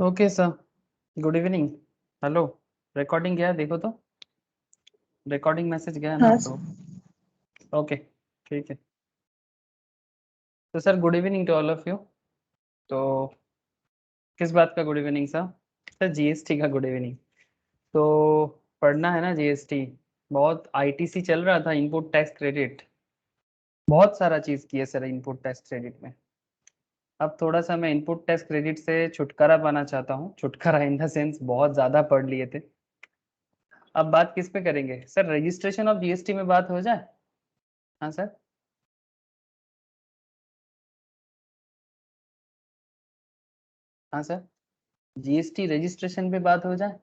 Okay sir, good evening. Hello, recording गया है? देखो तो रिकॉर्डिंग मैसेज गया है ना हाँ आप लोग? ओके, ठीक है। तो sir good evening to all of you. तो किस बात का good evening sir? Sir GST का गुड इवनिंग। तो पढ़ना है ना जीएसटी। बहुत आईटीसी चल रहा था, इनपुट टैक्स क्रेडिट। बहुत सारा चीज़ किया सर इनपुट टैक्स क्रेडिट में। अब थोड़ा सा मैं इनपुट टैक्स क्रेडिट से छुटकारा पाना चाहता हूँ। छुटकारा इन द सेंस बहुत ज़्यादा पढ़ लिए थे। अब बात किस पे करेंगे सर? रजिस्ट्रेशन ऑफ जीएसटी में बात हो जाए। हाँ सर। हाँ सर, जीएसटी रजिस्ट्रेशन पे बात हो जाए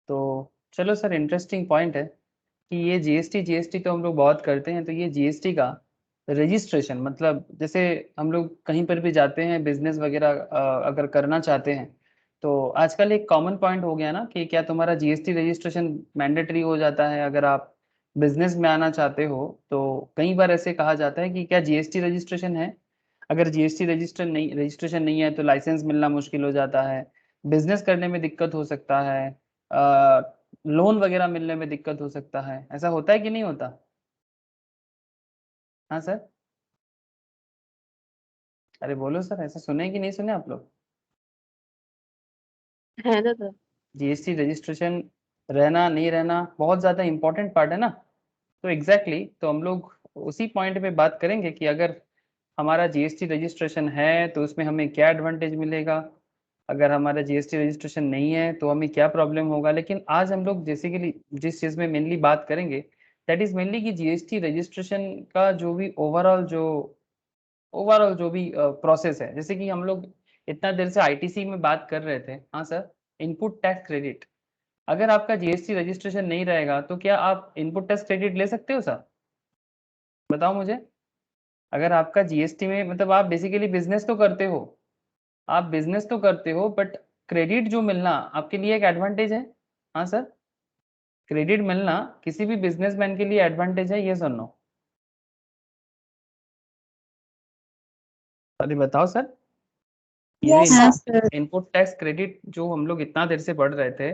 तो चलो सर। इंटरेस्टिंग पॉइंट है कि ये जीएसटी जीएसटी तो हम लोग बहुत करते हैं, तो ये जीएसटी का रजिस्ट्रेशन मतलब जैसे हम लोग कहीं पर भी जाते हैं बिजनेस वगैरह अगर करना चाहते हैं तो आजकल एक कॉमन पॉइंट हो गया ना कि क्या तुम्हारा जीएसटी रजिस्ट्रेशन मैंडेटरी हो जाता है अगर आप बिजनेस में आना चाहते हो। तो कई बार ऐसे कहा जाता है कि क्या जीएसटी रजिस्ट्रेशन है? अगर जीएसटी रजिस्ट्रेशन नहीं है तो लाइसेंस मिलना मुश्किल हो जाता है, बिजनेस करने में दिक्कत हो सकता है, लोन वगैरह मिलने में दिक्कत हो सकता है। ऐसा होता है कि नहीं होता? हाँ सर। अरे बोलो सर, ऐसा सुने कि नहीं सुने आप लोग? है ना सर। जीएसटी रजिस्ट्रेशन रहना नहीं रहना बहुत ज़्यादा इंपॉर्टेंट पार्ट है ना। तो तो हम लोग उसी पॉइंट पे बात करेंगे कि अगर हमारा जीएसटी रजिस्ट्रेशन है तो उसमें हमें क्या एडवांटेज मिलेगा, अगर हमारा जीएसटी रजिस्ट्रेशन नहीं है तो हमें क्या प्रॉब्लम होगा। लेकिन आज हम लोग जैसे कि जिस चीज़ में मेनली बात करेंगे दैट इज़ मेनली कि जीएसटी रजिस्ट्रेशन का जो भी प्रोसेस है। जैसे कि हम लोग इतना देर से आईटीसी में बात कर रहे थे। हाँ सर, इनपुट टैक्स क्रेडिट। अगर आपका जीएसटी रजिस्ट्रेशन नहीं रहेगा तो क्या आप इनपुट टैक्स क्रेडिट ले सकते हो सर? बताओ मुझे। अगर आपका जीएसटी में मतलब आप बेसिकली बिजनेस तो करते हो, आप बिजनेस तो करते हो बट क्रेडिट जो मिलना आपके लिए एक एडवांटेज है। हाँ सर, क्रेडिट मिलना किसी भी बिजनेसमैन के लिए एडवांटेज है, ये सुनो। अरे बताओ सर। ये जो हाँ input sir. Input tax credit जो हम लोग इतना देर से पढ़ रहे थे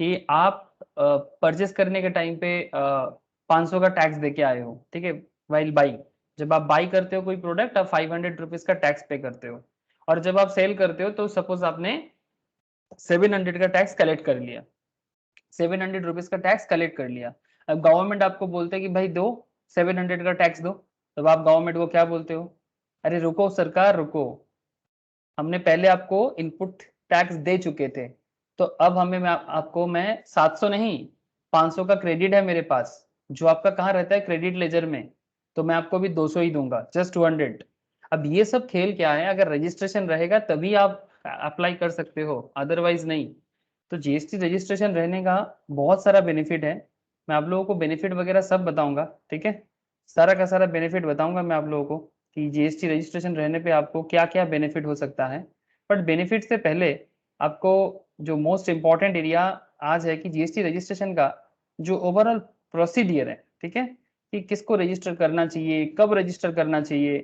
कि आप परचेस करने के टाइम पे 500 का टैक्स दे के आए हो, ठीक है, वाइल बाइंग। जब आप बाई करते हो कोई प्रोडक्ट आप 500 रुपीज का टैक्स पे करते हो, और जब आप सेल करते हो तो सपोज आपने 700 का टैक्स कलेक्ट कर लिया। 700 रुपीज का टैक्स कलेक्ट कर लिया। अब गवर्नमेंट आपको बोलते है कि भाई दो, 700 का टैक्स दो। तब आप गवर्नमेंट को क्या बोलते हो? अरे रुको सरकार रुको, हमने पहले आपको इनपुट टैक्स दे चुके थे, तो अब आपको मैं 700 नहीं 500 का क्रेडिट है मेरे पास, जो आपका कहाँ रहता है क्रेडिट लेजर में, तो मैं आपको भी 200 ही दूंगा, जस्ट 200। अब ये सब खेल क्या है? अगर रजिस्ट्रेशन रहेगा तभी आप अप्लाई कर सकते हो, अदरवाइज नहीं। तो जीएसटी रजिस्ट्रेशन रहने का बहुत सारा बेनिफिट है। मैं आप लोगों को बेनिफिट वगैरह सब बताऊंगा, ठीक है। सारा का सारा बेनिफिट बताऊंगा मैं आप लोगों को कि जीएसटी रजिस्ट्रेशन रहने पे आपको क्या क्या बेनिफिट हो सकता है। बट बेनिफिट से पहले आपको जो मोस्ट इम्पॉर्टेंट एरिया आज है कि जीएसटी रजिस्ट्रेशन का जो ओवरऑल प्रोसीडियर है, ठीक है, कि किसको रजिस्टर करना चाहिए, कब रजिस्टर करना चाहिए,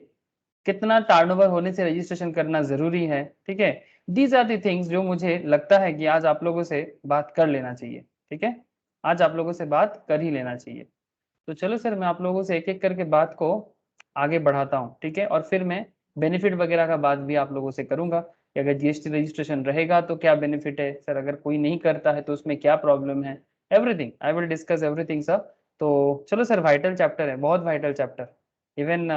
कितना टर्नओवर होने से रजिस्ट्रेशन करना जरूरी है, ठीक है। दीज आर दी थिंग्स जो मुझे लगता है कि आज आप लोगों से बात कर लेना चाहिए, ठीक है। आज आप लोगों से बात कर ही लेना चाहिए। तो चलो सर, मैं आप लोगों से एक एक करके बात को आगे बढ़ाता हूँ, ठीक है, और फिर मैं बेनिफिट वगैरह का बात भी आप लोगों से करूंगा कि अगर जीएसटी रजिस्ट्रेशन रहेगा तो क्या बेनिफिट है सर, अगर कोई नहीं करता है तो उसमें क्या प्रॉब्लम है। Everything I will discuss everything sir. तो चलो सर, वाइटल चैप्टर है, बहुत vital chapter. Even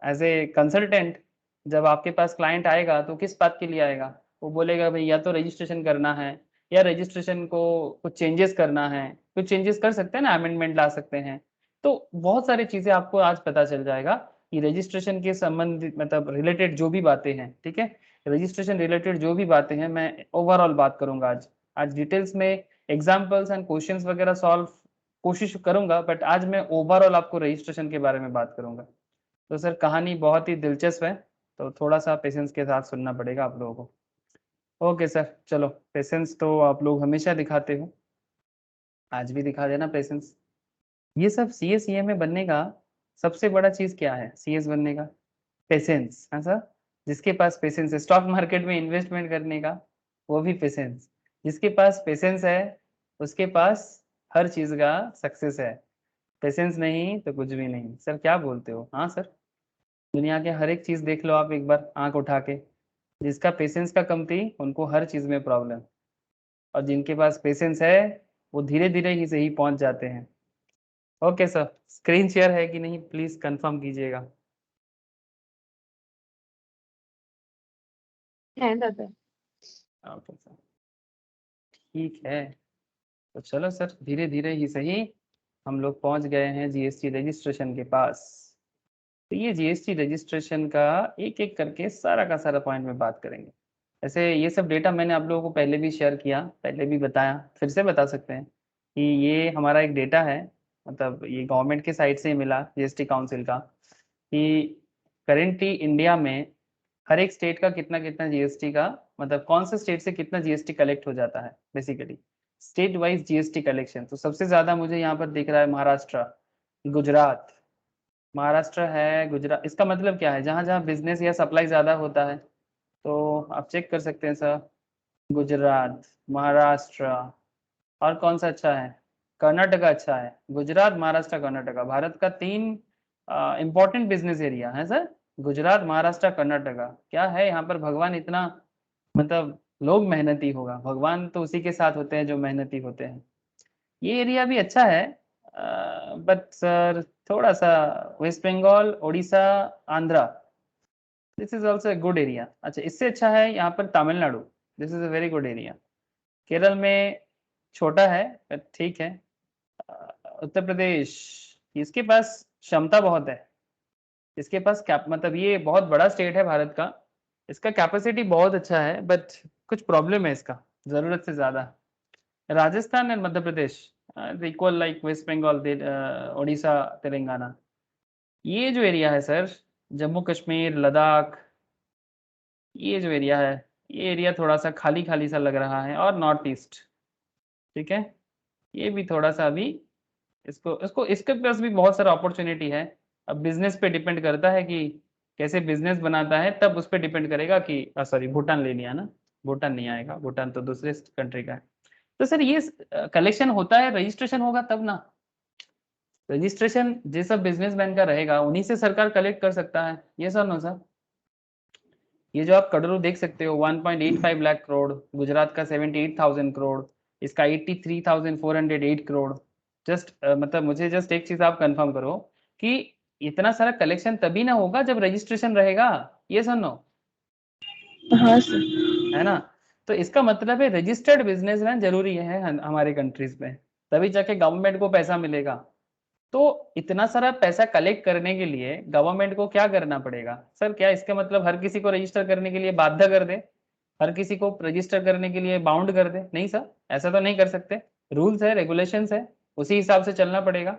as a consultant जब आपके पास क्लाइंट आएगा तो किस बात के लिए आएगा? वो बोलेगा भाई या तो रजिस्ट्रेशन करना है या रजिस्ट्रेशन को कुछ चेंजेस करना है। कुछ चेंजेस कर सकते हैं ना, अमेंडमेंट ला सकते हैं। तो बहुत सारी चीजें आपको आज पता चल जाएगा कि रजिस्ट्रेशन के संबंधित मतलब रिलेटेड जो भी बातें हैं, ठीक है, रजिस्ट्रेशन रिलेटेड जो भी बातें हैं मैं ओवरऑल बात करूंगा आज। आज डिटेल्स में एग्जांपल्स एंड क्वेश्चंस वगैरह सॉल्व कोशिश करूंगा, बट आज मैं ओवरऑल आपको रजिस्ट्रेशन के बारे में बात करूंगा। तो सर कहानी बहुत ही दिलचस्प है, तो थोड़ा सा पेशेंस के साथ सुनना पड़ेगा आप लोगों को। ओके सर, चलो। पेशेंस तो आप लोग हमेशा दिखाते हो, आज भी दिखा देना पेशेंस। ये सब सीए सीए में बनने का सबसे बड़ा चीज क्या है सीएस बनने का? पेशेंस। हाँ सर, जिसके पास पेशेंस है स्टॉक मार्केट में इन्वेस्टमेंट करने का, वो भी पेशेंस। जिसके पास पेशेंस है उसके पास हर चीज का सक्सेस है। पेशेंस नहीं तो कुछ भी नहीं। सर क्या बोलते हो? हाँ सर, दुनिया के हर एक चीज देख लो आप एक बार आंख उठा के। जिसका पेशेंस का कमती उनको हर चीज में प्रॉब्लम, और जिनके पास पेशेंस है वो धीरे धीरे ही सही पहुंच जाते हैं। ओके सर, स्क्रीन शेयर है कि नहीं प्लीज कंफर्म कीजिएगा। है दादा। ओके सर, ठीक है। तो चलो सर, धीरे धीरे ही सही हम लोग पहुंच गए हैं जीएसटी रजिस्ट्रेशन के पास। तो ये जीएसटी रजिस्ट्रेशन का एक एक करके सारा का सारा पॉइंट में बात करेंगे। ऐसे ये सब डेटा मैंने आप लोगों को पहले भी शेयर किया, पहले भी बताया, फिर से बता सकते हैं कि ये हमारा एक डेटा है, मतलब ये गवर्नमेंट के साइड से ही मिला जीएसटी काउंसिल का, कि करेंटली इंडिया में हर एक स्टेट का कितना कितना जीएसटी का, मतलब कौन से स्टेट से कितना जीएसटी कलेक्ट हो जाता है, basically state wise GST collection. तो सबसे ज्यादा मुझे यहाँ पर दिख रहा है महाराष्ट्र, गुजरात। महाराष्ट्र है, गुजरात, इसका मतलब क्या है? जहां जहां बिजनेस या सप्लाई ज्यादा होता है, तो आप चेक कर सकते हैं सर। गुजरात, महाराष्ट्र, और कौन सा अच्छा है? कर्नाटका अच्छा है। गुजरात, महाराष्ट्र, कर्नाटका, भारत का 3 इंपॉर्टेंट बिजनेस एरिया है सर। गुजरात, महाराष्ट्र, कर्नाटका। क्या है यहाँ पर? भगवान इतना, मतलब लोग मेहनती होगा, भगवान तो उसी के साथ होते हैं जो मेहनती होते हैं। ये एरिया भी अच्छा है, बट सर थोड़ा सा West Bengal, Orissa, Andhra, this is also a good area. अच्छा, इससे अच्छा है यहाँ पर Tamil Nadu, this is a very good area. Kerala में छोटा है but ठीक है। उत्तर प्रदेश, इसके पास क्षमता बहुत है, इसके पास कैप, मतलब ये बहुत बड़ा स्टेट है भारत का, इसका कैपेसिटी बहुत अच्छा है, बट कुछ प्रॉब्लम है इसका, जरूरत से ज्यादा। Rajasthan and Madhya Pradesh equal like West Bengal, Orissa, Telangana. ये जो एरिया है सर, जम्मू कश्मीर, लद्दाख, ये जो एरिया है, ये एरिया थोड़ा सा खाली खाली सा लग रहा है, और नॉर्थ ईस्ट, ठीक है, ये भी थोड़ा सा अभी, इसको इसको इसके पास भी बहुत सारा अपॉर्चुनिटी है। अब बिजनेस पे डिपेंड करता है कि कैसे बिजनेस बनाता है, तब उस पर डिपेंड करेगा कि, सॉरी भूटान ले लिया ना, भूटान नहीं आएगा, भूटान तो दूसरे कंट्री का है। तो सर ये कलेक्शन होता है, रजिस्ट्रेशन होगा तब ना। रजिस्ट्रेशन जैसा बिजनेसमैन का रहेगा उन्हीं से सरकार कलेक्ट कर सकता है, ये सर नो सर। ये जो आप करोड़ देख सकते हो 1.85 लाख करोड़, गुजरात का 78,000 करोड़, इसका 83,408 करोड़। जस्ट मतलब मुझे जस्ट एक चीज आप कंफर्म करो कि इतना सारा कलेक्शन तभी ना होगा जब रजिस्ट्रेशन रहेगा, ये सुनो, हाँ सर। है ना? तो इसका मतलब है रजिस्टर्ड बिजनेसमैन जरूरी है हमारे कंट्रीज में, तभी जाके गवर्नमेंट को पैसा मिलेगा। तो इतना सारा पैसा कलेक्ट करने के लिए गवर्नमेंट को क्या करना पड़ेगा सर? क्या इसका मतलब हर किसी को रजिस्टर करने के लिए बाध्य कर दे, हर किसी को रजिस्टर करने के लिए बाउंड कर दे? नहीं सर, ऐसा तो नहीं कर सकते। रूल्स है, रेगुलेशंस है, उसी हिसाब से चलना पड़ेगा।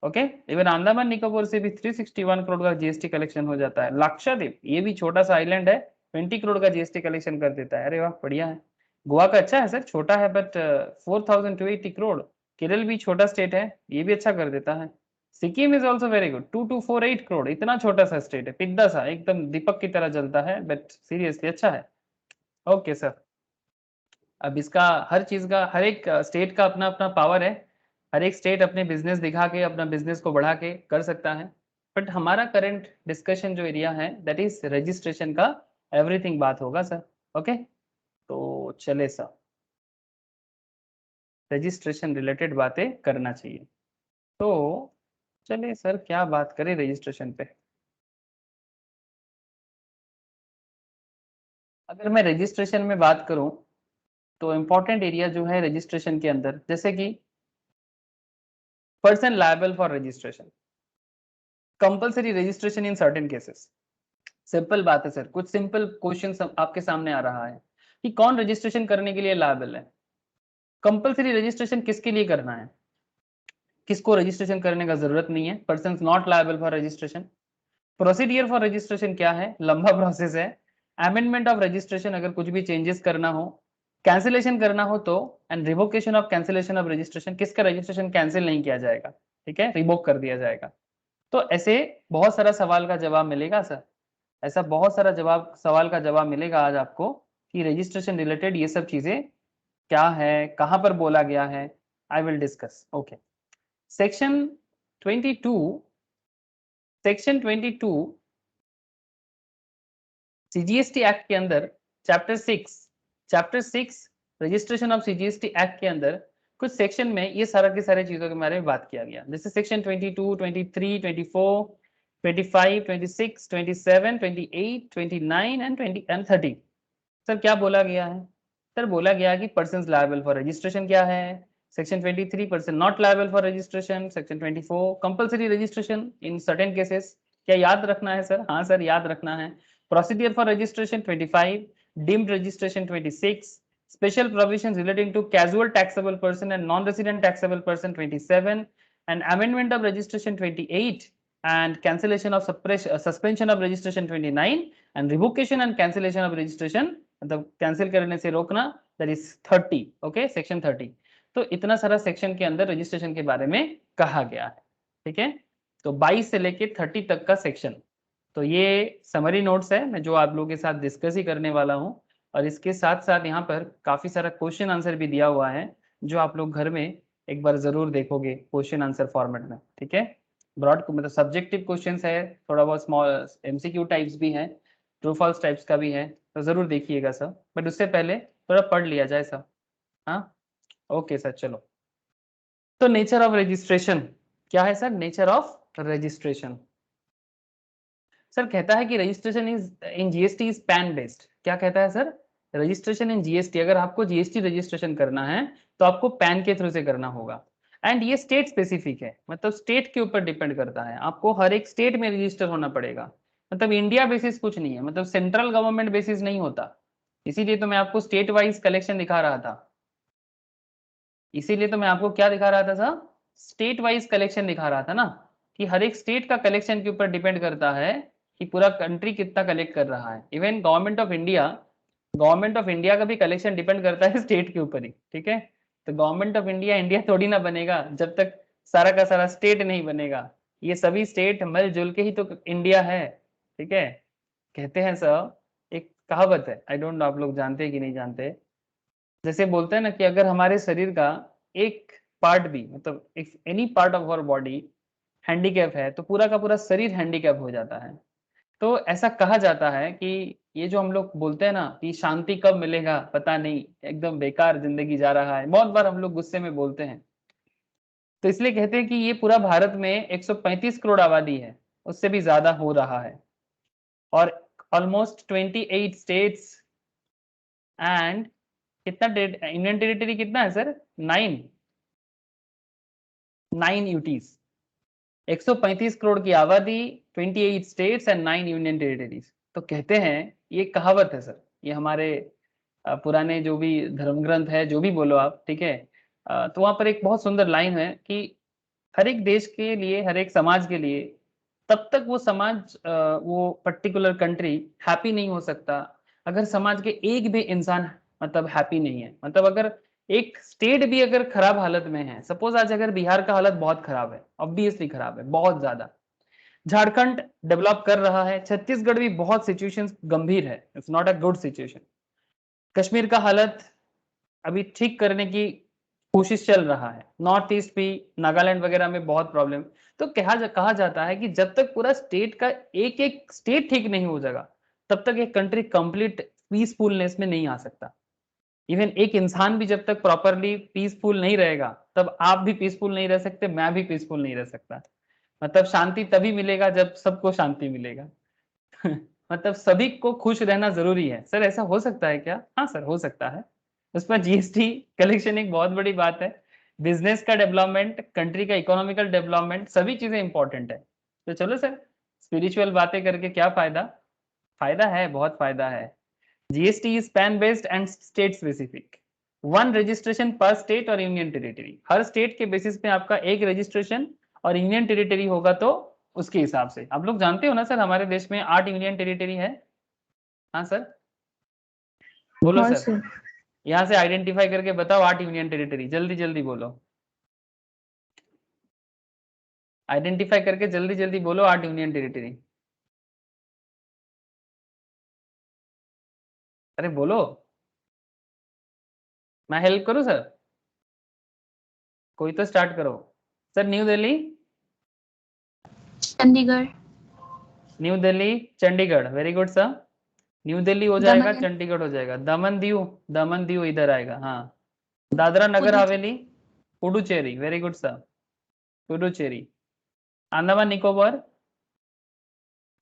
ओके, इवन अंडमान निकोबार से भी 361 करोड़ का जीएसटी कलेक्शन हो जाता है। लक्षद्वीप, ये भी छोटा सा आइलैंड है, 20 करोड़ का जीएसटी कलेक्शन कर देता है। अरे वाह, बढ़िया है। गोवा का अच्छा है सर, छोटा है बट 4,280 करोड़। केरल भी छोटा स्टेट है, ये भी अच्छा कर देता है। Sikkim is also very good, 2,248 crore, इतना छोटा सा स्टेट है, पिद्दा सा, एकदम दीपक की तरह जलता है, बट सीरियसली अच्छा है। ओके सर, अब इसका हर चीज का, हर एक स्टेट का अपना अपना पावर है, हर एक स्टेट अपने बिजनेस दिखा के अपना बिजनेस को बढ़ा के कर सकता है। बट हमारा करंट डिस्कशन जो एरिया है दैट इज रजिस्ट्रेशन का, एवरीथिंग बात होगा सर। ओके, तो चले सर, रजिस्ट्रेशन रिलेटेड बातें करना चाहिए। तो चलिए सर, क्या बात करें रजिस्ट्रेशन पे। अगर मैं रजिस्ट्रेशन में बात करूं, तो इम्पोर्टेंट एरिया जो है रजिस्ट्रेशन के अंदर, जैसे कि person liable for registration, compulsory registration in certain cases. Simple बात है सर, कुछ सिंपल क्वेश्चन आपके सामने आ रहा है कि कौन रजिस्ट्रेशन करने के लिए लायबल है। कंपल्सरी रजिस्ट्रेशन किसके लिए करना है? किसको रजिस्ट्रेशन करने का जरूरत नहीं है? Person not liable for registration. Procedure for registration क्या है? लंबा प्रोसेस है। अमेंडमेंट ऑफ रजिस्ट्रेशन, अगर कुछ भी चेंजेस करना हो, कैंसिलेशन करना हो तो, and revocation of cancellation of registration, किसका रजिस्ट्रेशन कैंसिल नहीं किया जाएगा, ठीक है, रिवोक कर दिया जाएगा। तो ऐसे बहुत सारा सवाल का जवाब मिलेगा सर, ऐसा बहुत सारा जवाब, सवाल का जवाब मिलेगा आज आपको कि रजिस्ट्रेशन रिलेटेड ये सब चीजें क्या है, कहां पर बोला गया है, आई will discuss. Okay, section 22, section 22 CGST act के अंदर chapter 6 registration of CGST act के अंदर कुछ सेक्शन में ये सारा के सारे चीजों के बारे में बात किया गया, जैसे सेक्शन 22, 23, 24, 25, 26, 27, 28, 29 एंड 20 एंड 30। सर क्या बोला गया है? सर बोला गया कि पर्सन लायबल फॉर रजिस्ट्रेशन क्या है, section 23 person not liable for registration, section 24 compulsory registration in certain cases. क्या याद रखना है सर? हाँ सर याद रखना है। Procedure for registration 25, deemed registration 26, special provisions relating to casual taxable person and non-resident taxable person 27, and amendment of registration 28, and cancellation of suspension of registration 29, and revocation and cancellation of registration मतलब cancel करने से रोकना, that is 30। Okay, section 30। तो इतना सारा section के अंदर registration के बारे में कहा गया है, ठीक है। तो 22 से लेके 30 तक का सेक्शन, तो ये समरी नोट्स है मैं जो आप लोगों के साथ डिस्कस ही करने वाला हूँ, और इसके साथ साथ यहाँ पर काफी सारा क्वेश्चन आंसर भी दिया हुआ है जो आप लोग घर में एक बार जरूर देखोगे क्वेश्चन आंसर फॉर्मेट में, ठीक है। ब्रॉड मतलब सब्जेक्टिव क्वेश्चंस है, थोड़ा बहुत स्मॉल एमसीक्यू टाइप्स भी है, ट्रू फॉल्स टाइप्स का भी है, तो जरूर देखिएगा सर, बट उससे पहले थोड़ा पढ़ लिया जाए सब। हाँ, ओके सर, चलो। तो नेचर ऑफ रजिस्ट्रेशन क्या है sir? Nature of registration sir कहता है कि registration is in GST is pan based. क्या कहता है सर? रजिस्ट्रेशन इन जीएसटी, अगर आपको जीएसटी रजिस्ट्रेशन करना है तो आपको पैन के थ्रू से करना होगा, एंड ये स्टेट स्पेसिफिक है, मतलब स्टेट के ऊपर डिपेंड करता है, आपको हर एक स्टेट में रजिस्टर होना पड़ेगा, मतलब इंडिया बेसिस कुछ नहीं है, मतलब सेंट्रल गवर्नमेंट बेसिस नहीं होता। इसीलिए तो मैं आपको स्टेट वाइज कलेक्शन दिखा रहा था, इसीलिए तो मैं आपको क्या दिखा रहा था सर? स्टेट वाइज कलेक्शन दिखा रहा था ना, कि हर एक स्टेट का कलेक्शन के ऊपर डिपेंड करता है कि पूरा कंट्री कितना कलेक्ट कर रहा है। इवन गवर्नमेंट ऑफ इंडिया का भी कलेक्शन डिपेंड करता है स्टेट के ऊपर ही, ठीक है। तो गवर्नमेंट ऑफ इंडिया इंडिया थोड़ी ना बनेगा जब तक सारा का सारा स्टेट नहीं बनेगा, ये सभी स्टेट मिलजुल के ही तो इंडिया है, ठीक है। कहते हैं सर, एक कहावत है, आई डोंट नो आप लोग जानते हैं कि नहीं जानते, जैसे बोलते हैं ना कि अगर हमारे शरीर का एक पार्ट भी, मतलब if any part of our body handicap है तो पूरा का पूरा शरीर हैंडीकैप हो जाता है। तो ऐसा कहा जाता है कि ये जो हम लोग बोलते हैं ना कि शांति कब मिलेगा पता नहीं, एकदम बेकार जिंदगी जा रहा है, बहुत बार हम लोग गुस्से में बोलते हैं, तो इसलिए कहते हैं कि ये पूरा भारत में 135 करोड़ आबादी है, उससे भी ज्यादा हो रहा है, और ऑलमोस्ट 28 स्टेट्स एंड कितना इंडियन टेरिटरी कितना है सर? 9 यूटीज, 135 करोड़ की आबादी, 28 स्टेट्स एंड 9 यूनियन टेरिटरीज। तो कहते हैं, ये कहावत है सर, ये हमारे पुराने जो भी धर्म ग्रंथ है, जो भी बोलो आप, ठीक है। तो वहां पर एक बहुत सुंदर लाइन है कि हर एक देश के लिए, हर एक समाज के लिए, तब तक वो समाज, वो पर्टिकुलर कंट्री हैप्पी नहीं हो सकता अगर समाज के एक भी इंसान मतलब हैप्पी नहीं है। मतलब अगर एक स्टेट भी अगर खराब हालत में है, सपोज आज अगर बिहार का हालत बहुत खराब है, ऑब्वियसली खराब है बहुत ज्यादा, झारखंड डेवलप कर रहा है, छत्तीसगढ़ भी बहुत सिचुएशन गंभीर है, it's not a good situation, Kashmir का हालत अभी ठीक करने की कोशिश चल रहा है, नॉर्थ ईस्ट भी, नागालैंड वगैरह में बहुत प्रॉब्लम। तो कहा जाता है कि जब तक पूरा स्टेट का एक एक स्टेट ठीक नहीं हो जाएगा तब तक एक कंट्री कंप्लीट पीसफुलनेस में नहीं आ सकता। इवन एक इंसान भी जब तक प्रॉपरली पीसफुल नहीं रहेगा तब आप भी पीसफुल नहीं रह सकते, मैं भी पीसफुल नहीं रह सकता। मतलब शांति तभी मिलेगा जब सबको शांति मिलेगा। मतलब सभी को खुश रहना जरूरी है। सर ऐसा हो सकता है क्या? हाँ सर हो सकता है। उस पर जीएसटी कलेक्शन एक बहुत बड़ी बात है, बिजनेस का डेवलपमेंट, कंट्री का इकोनॉमिकल डेवलपमेंट, सभी चीजें इंपॉर्टेंट है। तो चलो सर, स्पिरिचुअल बातें करके क्या फायदा? फायदा है, बहुत फायदा है। GST is pan based and state specific, one registration पर स्टेट और यूनियन टेरिटरी, हर स्टेट के बेसिस पे आपका एक रजिस्ट्रेशन, और यूनियन टेरिटरी होगा तो उसके हिसाब से। आप लोग जानते हो ना सर, हमारे देश में 8 यूनियन टेरिटरी है। हाँ सर, बोलो हाँ सर, सर। यहाँ से आइडेंटिफाई करके बताओ 8 यूनियन टेरिटरी, जल्दी जल्दी बोलो, आइडेंटिफाई करके जल्दी जल्दी बोलो 8 यूनियन टेरिटरी। अरे बोलो, मैं हेल्प करूं सर? कोई तो स्टार्ट करो sir. New Delhi, Chandigarh, new Delhi, Chandigarh, very good sir. New Delhi हो जाएगा, दमन, चंडीगढ़ हो जाएगा, दमन दीव, दमन दीव इधर आएगा, हाँ। दादरा नगर पुदुचेरी, हवेली, Puducherry, very good sir, Puducherry. Andaman Nicobar,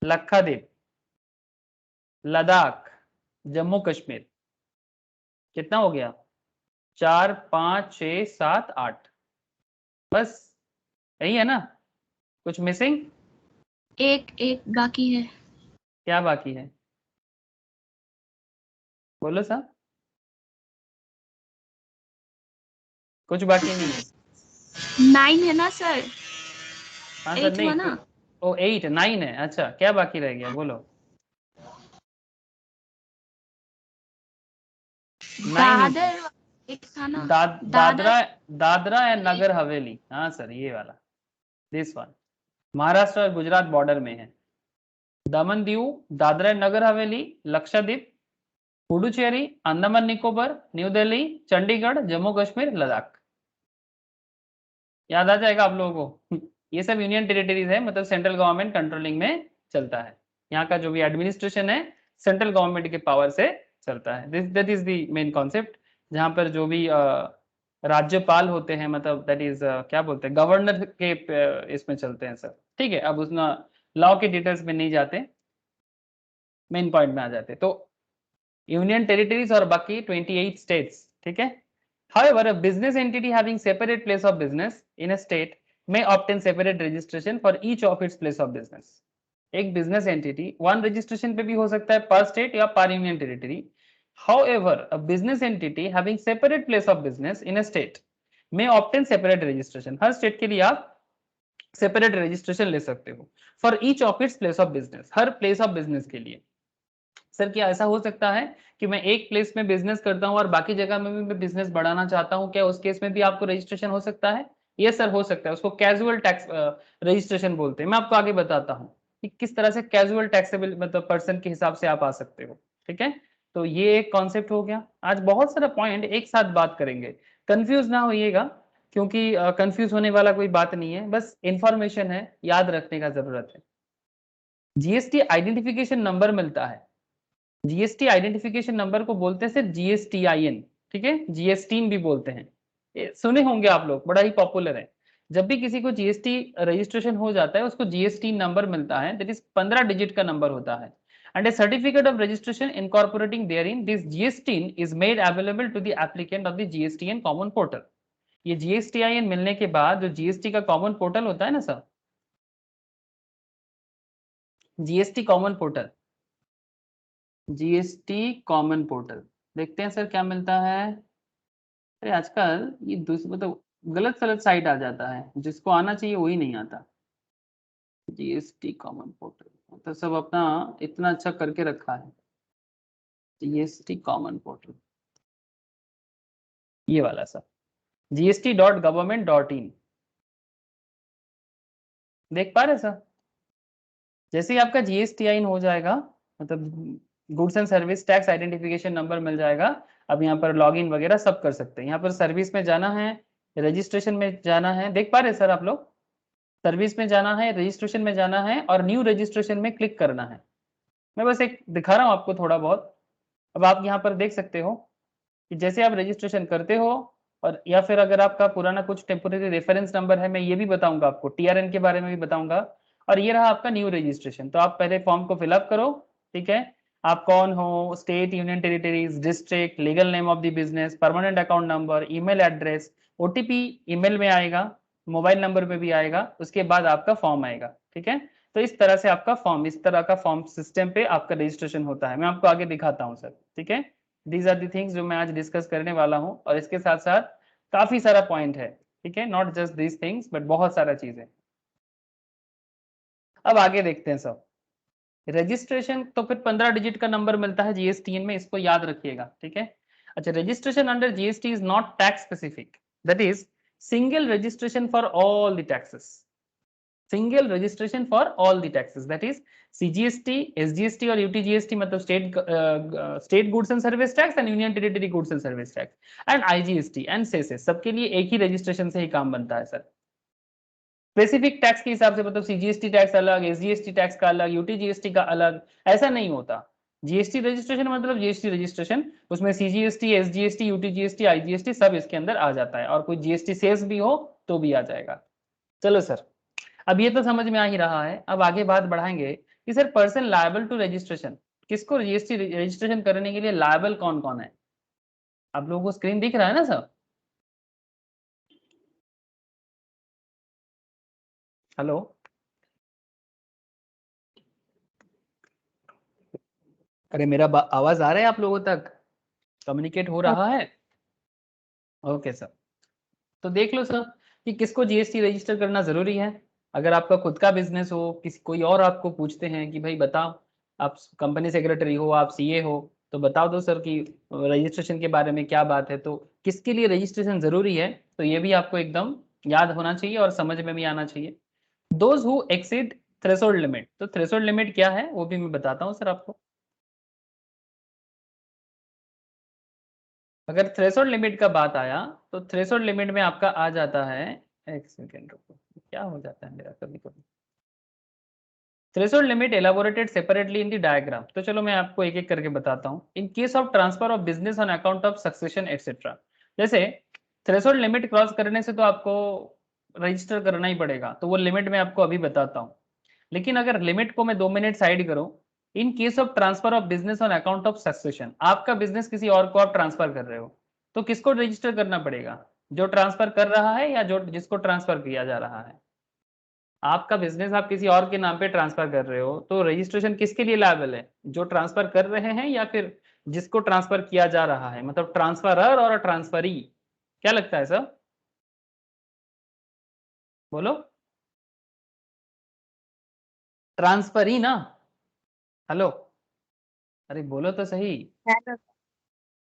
Lakshadweep, Ladakh, Jammu Kashmir. कितना हो गया? 4 5 6 7 8, बस यही है ना? कुछ मिसिंग? एक एक बाकी है। क्या बाकी है? बोलो सर। कुछ बाकी नहीं है? 9 है ना सर? हाँ सर, 8 नहीं हुआ ना? ओ 8 9 है, अच्छा क्या बाकी रह गया बोलो। 9 हो गया। दादर एक था ना? दादर, दादरा, दादरा एंड नगर हवेली, हाँ सर ये वाला, दिस वन, महाराष्ट्र और गुजरात बॉर्डर में है। Daman Diu, Dadra and Nagar Haveli, Lakshadweep, Puducherry, Andaman Nicobar, new Delhi, Chandigarh, Jammu Kashmir, Ladakh. याद आ जाएगा आप लोगों को। ये सब यूनियन टेरिटरीज है, मतलब सेंट्रल गवर्नमेंट कंट्रोलिंग में चलता है। यहाँ का जो भी एडमिनिस्ट्रेशन है सेंट्रल गवर्नमेंट के पावर से चलता है। That is the main concept. जहाँ पर जो भी राज्यपाल होते हैं, मतलब दैट इज क्या बोलते हैं, गवर्नर के इसमें चलते हैं सर। ठीक है, अब उसमें लॉ के डिटेल्स में नहीं जाते, मेन पॉइंट में आ जाते। तो यूनियन टेरिटरीज और बाकी 28 स्टेट्स, ठीक है। However, a business entity having separate place of business in a state may obtain separate registration for each of its place of business. एक business entity one registration पे भी हो सकता है per state या per union territory. However, a business entity having separate place of business in a state may obtain separate registration. Her state के लिए आप separate registration ले सकते हो for each of its place of business, her place of business के लिए। Sir क्या ऐसा हो सकता है कि मैं एक प्लेस में बिजनेस करता हूं और बाकी जगह में भी मैं बिजनेस बढ़ाना चाहता हूं, क्या उस केस में भी आपको रजिस्ट्रेशन हो सकता है? यस सर हो सकता है, उसको कैजुअल टैक्स रजिस्ट्रेशन बोलते हैं। मैं आपको आगे बताता हूं कि किस तरह से कैजुअल टैक्सेबल मतलब पर्सन के हिसाब से आप आ सकते हो। ठीक है, तो ये एक कॉन्सेप्ट हो गया। आज बहुत सारा पॉइंट एक साथ बात करेंगे, कंफ्यूज ना होइएगा, क्योंकि कंफ्यूज होने वाला कोई बात नहीं है, बस इंफॉर्मेशन है, याद रखने का जरूरत है। जीएसटी आइडेंटिफिकेशन नंबर मिलता है, जीएसटी आइडेंटिफिकेशन नंबर को बोलते हैं सिर्फ जीएसटीआईएन, ठीक है, जीएसटीन भी बोलते हैं। सुने होंगे आप लोग, बड़ा ही पॉपुलर है। जब भी किसी को जीएसटी रजिस्ट्रेशन हो जाता है उसको जीएसटी नंबर मिलता है, दैट इज 15 डिजिट का नंबर होता है। And a certificate of registration incorporating therein this GSTIN is made available to the applicant of the GSTN common portal. ये जीएसटीआईएन मिलने के बाद जो जीएसटी का कॉमन पोर्टल होता है ना sir, GST common portal, GST common portal, देखते हैं सर क्या मिलता है। अरे आजकल ये मतलब गलत सलत साइट आ जाता है, जिसको आना चाहिए वही नहीं आता। जीएसटी कॉमन पोर्टल तो सब अपना इतना अच्छा करके रखा है। जीएसटी कॉमन पोर्टल ये वाला सर, gst.government.in, देख पा रहे सर? जैसे ही आपका जीएसटी आइन हो जाएगा, मतलब goods and service tax identification number मिल जाएगा, अब यहाँ पर लॉगिन वगैरह सब कर सकते हैं। यहाँ पर सर्विस में जाना है, रजिस्ट्रेशन में जाना है, देख पा रहे सर आप लोग? सर्विस में जाना है, रजिस्ट्रेशन में जाना है और न्यू रजिस्ट्रेशन में क्लिक करना है। मैं बस एक दिखा रहा हूँ आपको थोड़ा बहुत। अब आप यहाँ पर देख सकते हो कि जैसे आप रजिस्ट्रेशन करते हो, और या फिर अगर आपका पुराना कुछ टेम्पोररी रेफरेंस नंबर है, मैं ये भी बताऊंगा आपको, टीआरएन के बारे में भी बताऊंगा। और ये रहा आपका न्यू रजिस्ट्रेशन, तो आप पहले फॉर्म को फिलअप करो। ठीक है, आप कौन हो, state, union territories, district, legal name of the business, permanent account number, email address, OTP email में आएगा, मोबाइल नंबर में भी आएगा, उसके बाद आपका फॉर्म आएगा। ठीक है, तो इस तरह से आपका फॉर्म, इस तरह का फॉर्म सिस्टम पे आपका रजिस्ट्रेशन होता है। मैं आपको आगे दिखाता हूँ सर। ठीक है, दीज आर दी थिंग्स जो मैं आज डिस्कस करने वाला हूँ, और इसके साथ साथ काफी सारा पॉइंट है। ठीक है, not just these things but बहुत सारा चीजें। अब आगे देखते हैं सब। रजिस्ट्रेशन तो फिर 15 डिजिट का नंबर मिलता है जीएसटीएन में, इसको याद रखिएगा। ठीक है, अच्छा, registration under GST is not tax specific, that is single registration for all the taxes. Single registration for all the taxes, that is CGST, SGST और यूटीजीएसटी, मतलब state goods and service tax and union territory goods and service tax, and IGST and सेसेस, सबके लिए एक ही registration से ही काम बनता है sir. Specific tax के हिसाब से, मतलब सीजीएसटी टैक्स अलग, एसजीएसटी टैक्स का अलग, यूटीजीएसटी का अलग, ऐसा नहीं होता। जीएसटी रजिस्ट्रेशन मतलब जीएसटी रजिस्ट्रेशन, उसमें सीजीएसटी, एसजीएसटी, यूटीजीएसटी, आईजीएसटी सब इसके अंदर आ जाता है, और कोई जीएसटी सेस भी हो तो भी आ जाएगा। चलो सर, अब ये तो समझ में आ ही रहा है। अब आगे बात बढ़ाएंगे कि sir person liable to registration, किसको जीएसटी रजिस्ट्रेशन करने के लिए लायबल कौन कौन है? आप लोगों को स्क्रीन दिख रहा है ना सर? हेलो, अरे मेरा आवाज आ रहा है आप लोगों तक? कम्युनिकेट हो रहा है? ओके सर, तो देख लो सर कि किसको जीएसटी रजिस्टर करना जरूरी है। अगर आपका खुद का बिजनेस हो, किसी कोई और आपको पूछते हैं कि भाई बताओ, आप कंपनी सेक्रेटरी हो, आप सीए हो, तो बताओ दो सर कि रजिस्ट्रेशन के बारे में क्या बात है, तो किसके लिए रजिस्ट्रेशन जरूरी है, तो ये भी आपको एकदम याद होना चाहिए और समझ में भी आना चाहिए। Those who exceed threshold limit, तो थ्रेशोल्ड लिमिट क्या है वो भी मैं बताता हूँ सर आपको। अगर थ्रेशोल्ड लिमिट का बात आया तो थ्रेशोल्ड लिमिट में आपका आ जाता है, एक सेकेंड रुको, क्या हो जाता है मेरा कभी कभी, threshold limit elaborated separately in the diagram. तो चलो मैं आपको एक एक करके बताता हूँ। इन case of transfer of business on account of succession etcetera, जैसे थ्रेशोल्ड लिमिट क्रॉस करने से तो आपको रजिस्टर करना ही पड़ेगा, तो वो लिमिट मैं आपको अभी बताता हूँ। लेकिन अगर लिमिट को मैं 2 मिनट साइड करूँ, इन case of transfer of business on account of succession, आपका बिजनेस किसी और को आप ट्रांसफर कर रहे हो, तो किसको रजिस्टर करना पड़ेगा? जो ट्रांसफर कर रहा है या जो जिसको ट्रांसफर किया जा रहा है? आपका बिजनेस आप किसी और के नाम पे ट्रांसफर कर रहे हो, तो रजिस्ट्रेशन किसके लिए लायबल है? जो ट्रांसफर कर रहे हैं या फिर जिसको ट्रांसफर किया जा रहा है, मतलब ट्रांसफरर और ट्रांसफरी? क्या लगता है सर? बोलो, ट्रांसफरी ना? हेलो, अरे बोलो तो सही।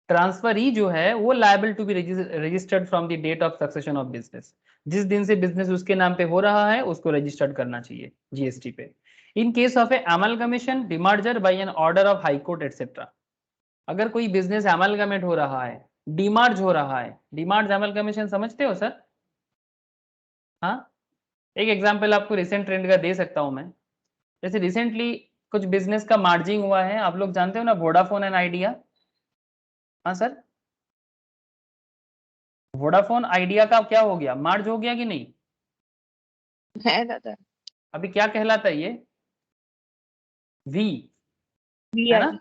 ट्रांसफरी जो है वो liable to be registered from the date of succession of business, जिस दिन से बिजनेस उसके नाम पे हो रहा है उसको रजिस्टर्ड करना चाहिए जीएसटी पे। In case of a amalgamation, demerger by an order of high court etcetera, अगर कोई बिजनेस अमलगमेट हो रहा है, डिमर्ज हो रहा है, डिमर्ज अमलगमेशन समझते हो सर? हाँ, एक एग्जांपल आपको रिसेंट ट्रेंड का दे सकता हूं मैं। जैसे रिसेंटली कुछ बिजनेस का मार्जिंग हुआ है, आप लोग जानते हो ना, वोडाफोन एंड आइडिया। हाँ सर, वोडाफोन आइडिया का क्या हो गया, मार्ज हो गया कि नहीं? है दादा, अभी क्या कहलाता है ये? वी, है ना?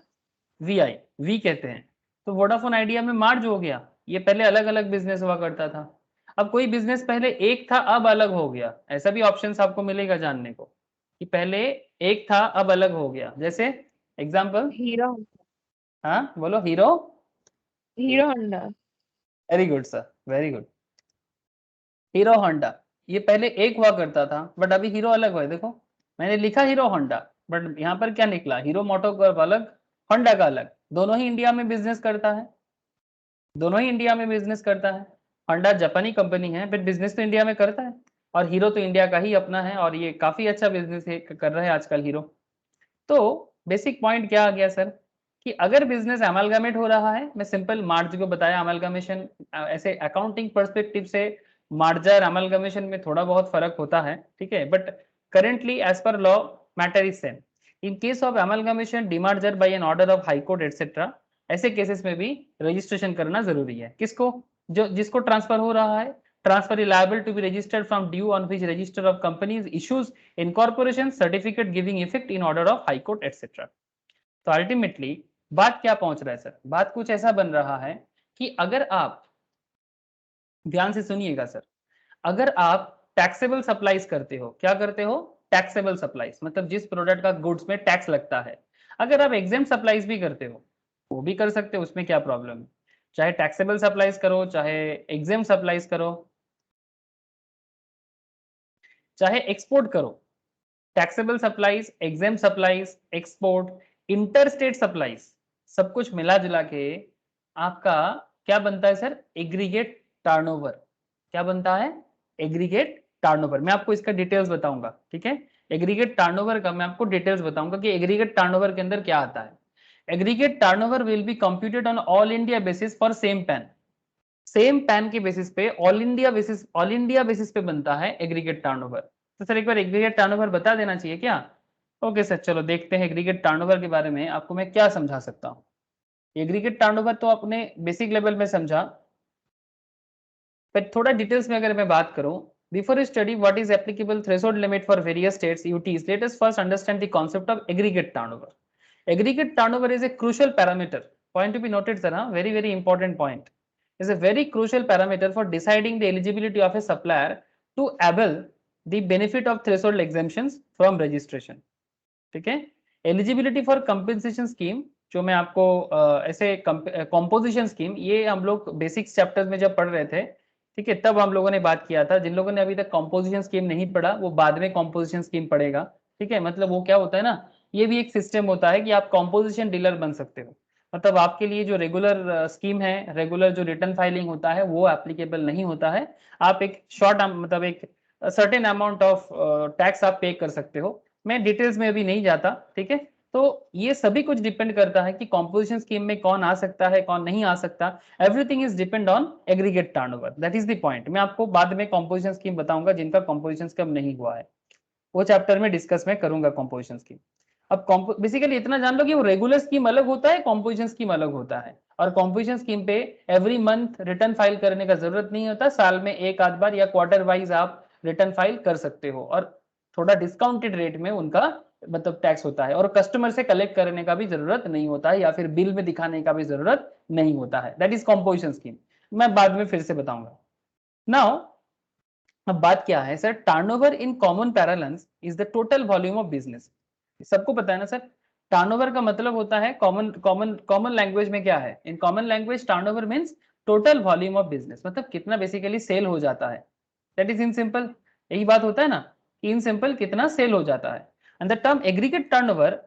वीआई, वी कहते हैं। तो वोडाफोन आइडिया में मार्ज हो गया। ये पहले अलग अलग बिजनेस हुआ करता था। अब कोई बिजनेस पहले एक था अब अलग हो गया, ऐसा भी ऑप्शंस आपको मिलेगा जानने को कि पहले एक था अब अलग हो गया। जैसे एग्जांपल, हीरो हाँ बोलो, hero. Hero Honda. Very good sir, very good. Hero Honda, ये पहले एक हुआ करता था बट अभी हीरो अलग हुआ है। देखो मैंने लिखा हीरो होंडा, बट यहाँ पर क्या निकला, हीरो मोटोकॉर्प अलग, होंडा का अलग। दोनों ही इंडिया में बिजनेस करता है, दोनों ही इंडिया में बिजनेस करता है। होंडा जापानी कंपनी है बट बिजनेस तो इंडिया में करता है, और हीरो तो इंडिया का ही अपना है, और ये काफी अच्छा बिजनेस कर रहा है आजकल हीरो। तो बेसिक पॉइंट क्या आ गया सर कि अगर बिजनेस अमलगामेट हो रहा है, मैं सिंपल मार्ज को बताया, अमलगामेशन ऐसे अकाउंटिंग पर्सपेक्टिव से मार्जर अमलगामेशन में थोड़ा बहुत फर्क होता है, ठीक है, but currently as per law matter is same. In case of amalgamation, demerger by an order of high court etcetera, ऐसे केसेस में भी रजिस्ट्रेशन करना जरूरी है। किसको? जो जिसको ट्रांसफर हो रहा है। Transfer is liable to be registered from due on which register of companies issues incorporation certificate giving effect in order of high court etcetera. तो अल्टीमेटली बात क्या पहुंच रहा है सर? बात कुछ ऐसा बन रहा है कि अगर आप ध्यान से सुनिएगा सर, अगर आप टैक्सेबल सप्लाईज करते हो, क्या करते हो? टैक्सेबल सप्लाईज, मतलब जिस प्रोडक्ट का गुड्स में टैक्स लगता है। अगर आप एग्जेम्प्ट सप्लाईज भी करते हो, वो भी कर सकते हो, उसमें क्या प्रॉब्लम है? चाहे टैक्सेबल सप्लाईज करो, चाहे एग्जेम्प्ट सप्लाईज करो, चाहे एक्सपोर्ट करो, taxable supplies, exempt supplies, export, interstate supplies, सब कुछ मिला जुला के आपका क्या बनता है सर? Aggregate turnover. क्या बनता है? एग्रीगेट टर्नओवर, मैं आपको इसका डिटेल्स बताऊंगा, ठीक है। एग्रीगेट टर्नओवर का मैं आपको डिटेल्स बताऊंगा कि एग्रीगेट टर्नओवर के अंदर क्या आता है। Aggregate turnover will be computed on all India basis for same pan, same pan के बेसिस पे ऑल इंडिया बेसिस पे बनता है एग्रीगेट टर्नओवर। तो सर एक बार एग्रीगेट टर्नओवर बता देना चाहिए क्या? ओके सर, चलो देखते हैं एग्रीगेट टर्नओवर के बारे में आपको मैं क्या समझा सकता हूँ। एग्रीगेट टर्नओवर तो आपने बेसिक लेवल में समझा, पर थोड़ा डिटेल्स में अगर मैं बात करूं, before you study what is applicable threshold limit for various states UTs, let us first understand the concept of aggregate turnover. Aggregate turnover is a crucial parameter, point to be noted sir, very important point, is a very crucial parameter for deciding the eligibility of a supplier to avail the benefit of threshold exemptions from registration, ठीक है। Eligibility for compensation scheme, जो मैं आपको ऐसे composition scheme, ये हम लोग basic chapters में जब पढ़ रहे थे, ठीक है, तब हम लोगों ने बात किया था। जिन लोगों ने अभी तक कंपोजिशन स्कीम नहीं पढ़ा वो बाद में कंपोजिशन स्कीम पढ़ेगा, ठीक है। मतलब वो क्या होता है ना, ये भी एक सिस्टम होता है कि आप कंपोजिशन डीलर बन सकते हो। मतलब आपके लिए जो रेगुलर स्कीम है, रेगुलर जो रिटर्न फाइलिंग होता है वो एप्लीकेबल नहीं होता है। आप एक शॉर्ट मतलब एक सर्टेन अमाउंट ऑफ टैक्स आप पे कर सकते हो। मैं डिटेल्स में अभी नहीं जाता, ठीक है। तो ये सभी कुछ डिपेंड करता है कि कंपोजिशन स्कीम में कौन आ सकता है कौन नहीं आ सकता। Everything is depend on aggregate turnover, that is the point. मैं आपको बाद में कंपोजिशन स्कीम बताऊंगा जिनका कंपोजिशन स्कीम नहीं हुआ है, वो चैप्टर में डिस्कस में करूंगा कंपोजिशन स्कीम। अब बेसिकली इतना जान लो कि वो रेगुलर स्कीम अलग होता है, कंपोजिशन स्कीम अलग होता है। और कंपोजिशन स्कीम पे एवरी मंथ रिटर्न फाइल करने का जरूरत नहीं होता, साल में एक आध बार या क्वार्टर वाइज आप रिटर्न फाइल कर सकते हो, और थोड़ा डिस्काउंटेड रेट में उनका मतलब टैक्स होता है, और कस्टमर से कलेक्ट करने का भी जरूरत नहीं होता है, या फिर बिल में दिखाने का भी जरूरत नहीं होता है। दैट इज कंपोजिशन स्कीम, मैं बाद में फिर से बताऊंगा। नाउ अब बात क्या है sir, turnover in common parallels is the total volume of business. सबको पता है ना सर, टर्नओवर का मतलब होता है कॉमन लैंग्वेज में क्या है, in common language turnover means total volume of business, मतलब कितना बेसिकली सेल हो जाता है। दैट इज इन सिंपल, यही बात होता है ना, इन सिंपल कितना सेल हो जाता है। And the term aggregate turnover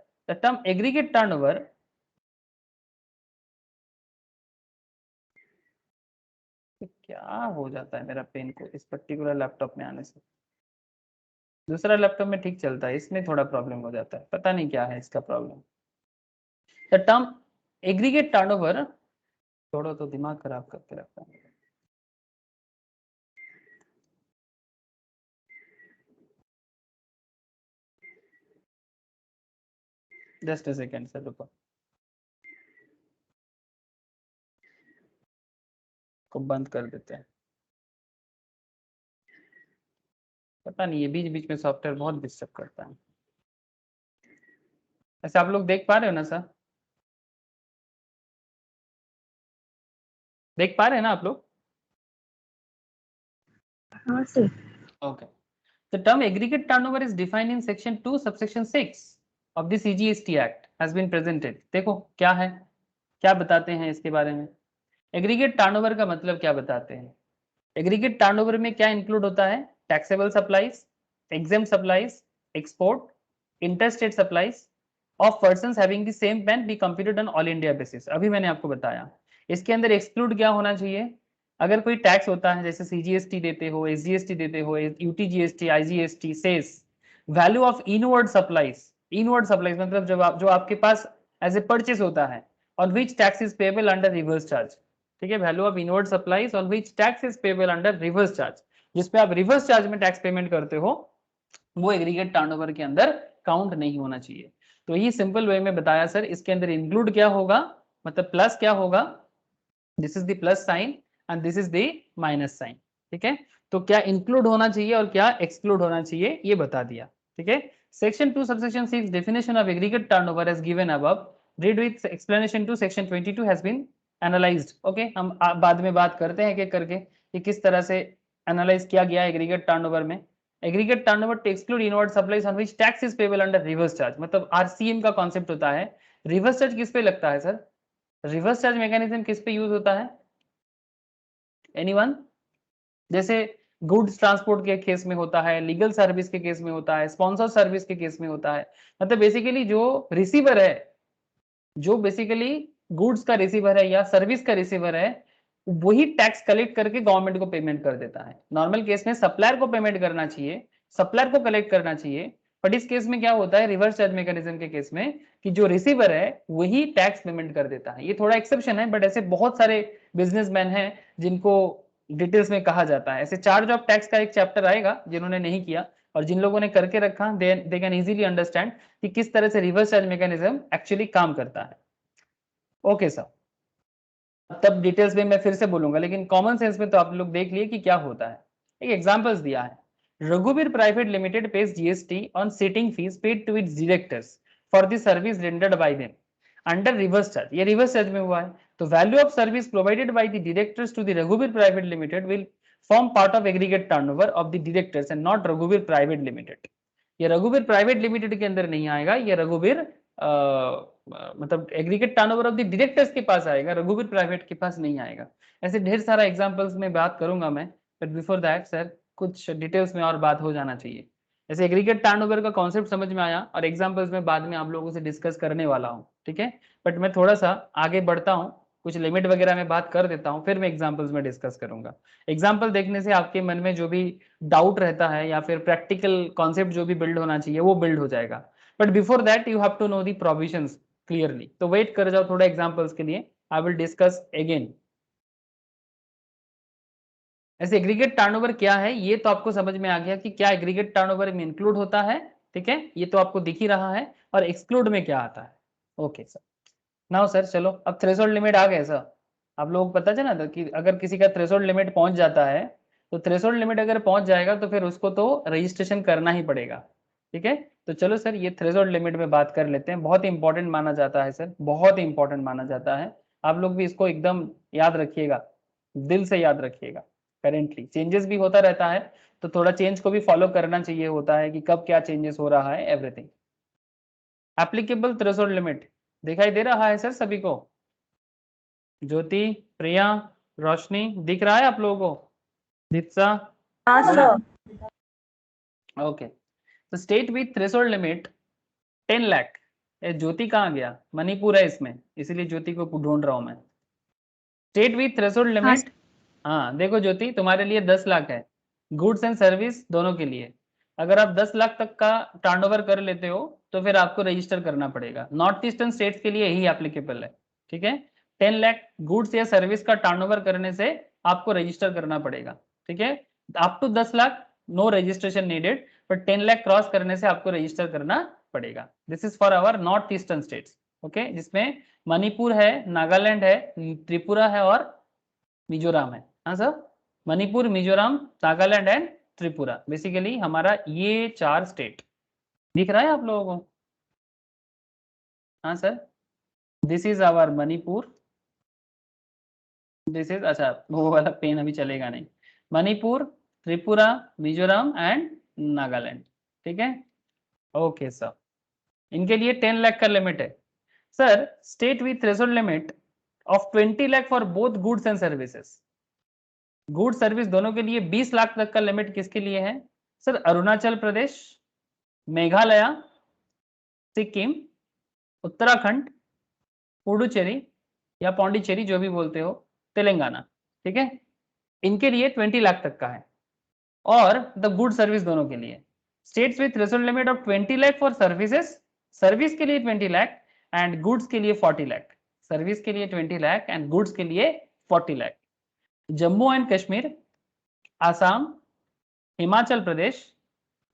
क्या हो जाता है मेरा पेन को इस पर्टिकुलर लैपटॉप में आने से, दूसरा लैपटॉप में ठीक चलता है, इसमें थोड़ा प्रॉब्लम हो जाता है, पता नहीं क्या है इसका problem. The term aggregate turnover, थोड़ा तो दिमाग खराब करके रखता है। जस्ट अ सेकेंड सर, रुको, को बंद कर देते हैं। पता नहीं ये बीच बीच में सॉफ्टवेयर बहुत डिस्टर्ब करता है। ऐसे आप लोग देख पा रहे हो ना सर, देख पा रहे हैं ना आप लोग? हाँ sir. Okay. The term aggregate turnover is defined in section 2 subsection 6 of the CGST Act has been presented. देखो क्या है, क्या बताते हैं इसके बारे में। एग्रीगेट टर्नओवर का मतलब क्या बताते हैं। एग्रीगेट टर्नओवर में क्या इंक्लूड होता है, taxable supplies, exempt supplies, export, interstate supplies of persons having the same pan be computed on all India basis. अभी मैंने आपको बताया इसके अंदर एक्सक्लूड क्या होना चाहिए, अगर कोई टैक्स होता है जैसे सीजीएसटी देते हो, एसजीएसटी देते हो, UTGST, IGST, cess, value of inward supplies मतलब जो आपके पास एज ए परचेस होता है, on which tax is payable under reverse charge, ठीक है, value of inward supplies on which tax is payable under reverse charge, जिसपे आप रिवर्स चार्ज में टैक्स पेमेंट करते हो, वो एग्रीगेट टर्नओवर के अंदर काउंट नहीं होना चाहिए। तो ये सिंपल वे में बताया सर, इसके अंदर इंक्लूड क्या होगा, मतलब प्लस क्या होगा, this is the plus sign and this is the minus sign, ठीक है। तो क्या इंक्लूड होना चाहिए और क्या एक्सक्लूड होना चाहिए ये बता दिया, ठीक है। Section 2 subsection 6 definition of aggregate turnover as given above, read with explanation to section 22 has been analysed. Okay, हम बाद में बात करते हैं एक करके कि किस तरह से एनालाइज किया गया एग्रीगेट टर्नओवर में। Aggregate turnover to exclude inward supplies on which tax is payable under reverse charge, मतलब आरसीएम का कॉन्सेप्ट होता है। रिवर्स चार्ज किस पे लगता है सर, रिवर्स चार्ज मैकेनिज्म किस पे यूज होता है, एनीवन? जैसे गुड्स ट्रांसपोर्ट के केस में होता है, लीगल सर्विस के केस में होता है, स्पॉन्सर सर्विस के केस में होता है। मतलब बेसिकली जो रिसीवर है, जो बेसिकली गुड्स का रिसीवर है या सर्विस का रिसीवर है, वही टैक्स कलेक्ट करके गवर्नमेंट को पेमेंट कर देता है। नॉर्मल केस में सप्लायर को पेमेंट करना चाहिए, सप्लायर को कलेक्ट करना चाहिए, बट इस केस में क्या होता है रिवर्स चार्ज मैकेनिज्म के केस में कि जो रिसीवर है वही टैक्स पेमेंट कर देता है। ये थोड़ा एक्सेप्शन है, बट ऐसे बहुत सारे बिजनेसमैन हैं जिनको डिटेल्स में कहा जाता है। ऐसे चार्ज ऑफ टैक्स का एक चैप्टर आएगा, जिन्होंने नहीं किया और जिन लोगों ने करके रखा दे कैन इजीली अंडरस्टैंड कि किस तरह से रिवर्स चार्ज मैकेनिज्म एक्चुअली काम करता है। ओके सर, तब डिटेल्स में मैं फिर से बोलूंगा, लेकिन कॉमन सेंस में तो आप लोग देख लिए कि क्या होता है। एक एग्जांपल्स दिया है, रघुवीर private limited page GST on seating fees paid to it's directors for the service rendered by them under reverse charge. ये रिवर्स चार्ज में हुआ है, तो value of service provided by the directors to the रघुवीर private limited will form part of aggregate turnover of the directors and not रघुवीर private limited. ये रघुवीर private limited के अंदर नहीं आएगा, ये रघुवीर मतलब aggregate turnover of the directors के पास आएगा, रघुवीर प्राइवेट के पास नहीं आएगा। ऐसे ढेर सारा एग्जांपल्स में बात करूंगा मैं, बट बिफोर दैट सर कुछ डिटेल्स में और बात हो जाना चाहिए। ऐसे एग्रीगेट टर्नओवर का कॉन्सेप्ट समझ में आया और एग्जांपल्स में बाद में आप लोगों से डिस्कस करने वाला हूँ, ठीक है। बट मैं थोड़ा सा आगे बढ़ता हूँ, कुछ लिमिट वगैरह में बात कर देता हूँ, फिर मैं एग्जांपल्स में डिस्कस करूंगा। एग्जांपल देखने से आपके मन में जो भी डाउट रहता है या फिर प्रैक्टिकल कॉन्सेप्ट जो भी बिल्ड होना चाहिए वो बिल्ड हो जाएगा। But before that you have to know the provisions clearly. तो वेट कर जाओ थोड़ा एग्जांपल्स के लिए, आई विल डिस्कस अगेन। ऐसे एग्रीगेट टर्नओवर क्या है ये तो आपको समझ में आ गया कि क्या एग्रीगेट टर्नओवर में इंक्लूड होता है, ठीक है, ये तो आपको दिख ही रहा है, और एक्सक्लूड में क्या आता है। ओके सर, नाउ सर चलो अब थ्रेशोल्ड लिमिट आ गए सर। आप लोगों को पता चला था कि अगर किसी का थ्रेशोल्ड लिमिट पहुंच जाता है, तो थ्रेशोल्ड लिमिट अगर पहुंच जाएगा तो फिर उसको तो रजिस्ट्रेशन करना ही पड़ेगा, ठीक है। तो चलो सर ये थ्रेशोल्ड लिमिट में बात कर लेते हैं, बहुत ही इंपॉर्टेंट माना जाता है सर, बहुत ही इंपॉर्टेंट माना जाता है। आप लोग भी इसको एकदम याद रखिएगा, दिल से याद रखिएगा। करेंटली चेंजेस भी होता रहता है, तो थोड़ा चेंज को भी फॉलो करना चाहिए होता है कि कब क्या चेंजेस हो रहा है, एवरीथिंग। एप्लीकेबल थ्रेशोल्ड लिमिट दिखाई दे रहा है सर सभी को? ज्योति, प्रिया, रोशनी, दिख रहा है आप लोगों को? दीप्सा? ओके, तो state with threshold limit 10 lakh. Jyoti कहाँ गया? मणिपुर है इसमें, इसीलिए ज्योति को ढूंढ रहा हूं मैं। स्टेट विथ थ्रेशोल्ड लिमिट, हाँ देखो ज्योति तुम्हारे लिए 10 लाख है, गुड्स एंड सर्विस दोनों के लिए। अगर आप 10 लाख तक का टर्नओवर कर लेते हो तो फिर आपको रजिस्टर करना पड़ेगा। नॉर्थ ईस्टर्न स्टेट्स के लिए यही एप्लीकेबल है, ठीक है। 10 लाख गुड्स या सर्विस का टर्नओवर करने से आपको रजिस्टर करना पड़ेगा, ठीक है। Up to 10 lakh no registration needed, but 10 lakh cross करने से आपको रजिस्टर करना पड़ेगा। This is for our north eastern states, okay, जिसमें मणिपुर है, नागालैंड है, त्रिपुरा है और मिजोरम है। हाँ sir, Manipur, Mizoram, Nagaland and Tripura, basically हमारा ये 4 स्टेट दिख रहा है आप लोगों को? हाँ sir, this is our Manipur, this is, अच्छा वो वाला पेन अभी चलेगा नहीं, मणिपुर, त्रिपुरा, मिजोरम एंड नागालैंड, ठीक है। ओके सर, इनके लिए 10 लाख का लिमिट है sir. State with threshold limit of 20 lakh for both goods and services. Good service दोनों के लिए 20 लाख तक का लिमिट किसके लिए है सर? अरुणाचल प्रदेश, मेघालय, सिक्किम, उत्तराखंड, पुडुचेरी या पौंडीचेरी जो भी बोलते हो, तेलंगाना, ठीक है। इनके लिए 20 लाख तक का है, और द गुड सर्विस दोनों के लिए। States with threshold limit of 20 lakh for services, service के लिए 20 लाख एंड गुड्स के लिए 40 लाख। सर्विस के लिए 20 लाख एंड गुड्स के लिए 40 लाख। जम्मू एंड कश्मीर, आसाम, हिमाचल प्रदेश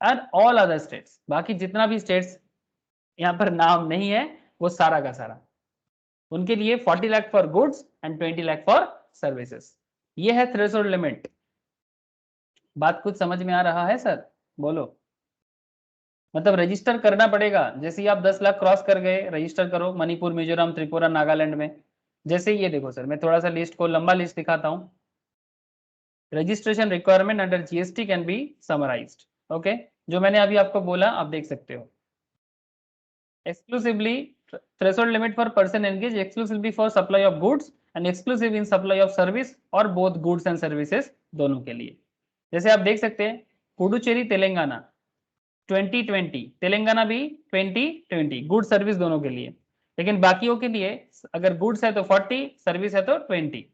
और ऑल अदर स्टेट्स, बाकी जितना भी स्टेट्स यहाँ पर नाम नहीं है वो सारा का सारा, उनके लिए 40 lakh for goods and 20 lakh for services. ये है थ्रेशोल्ड लिमिट। बात कुछ समझ में आ रहा है सर? बोलो। मतलब रजिस्टर करना पड़ेगा, जैसे ही आप 10 लाख क्रॉस कर गए रजिस्टर करो, मणिपुर, मिजोरम, त्रिपुरा, नागालैंड में। जैसे ये देखो सर, मैं थोड़ा सा लिस्ट को लंबा लिस्ट दिखाता हूँ। Registration requirement under GST can be summarised, okay, जो मैंने अभी आपको बोला आप देख सकते हो। Exclusively threshold limit for person engage exclusively for supply of goods and exclusive in supply of service, और बोथ गुड्स एंड सर्विसेज दोनों के लिए। जैसे आप देख सकते हैं पुडुचेरी, तेलंगाना 2020, तेलंगाना भी 2020, गुड सर्विस दोनों के लिए। लेकिन बाकियों के लिए अगर गुड्स है तो 40, सर्विस है तो 20।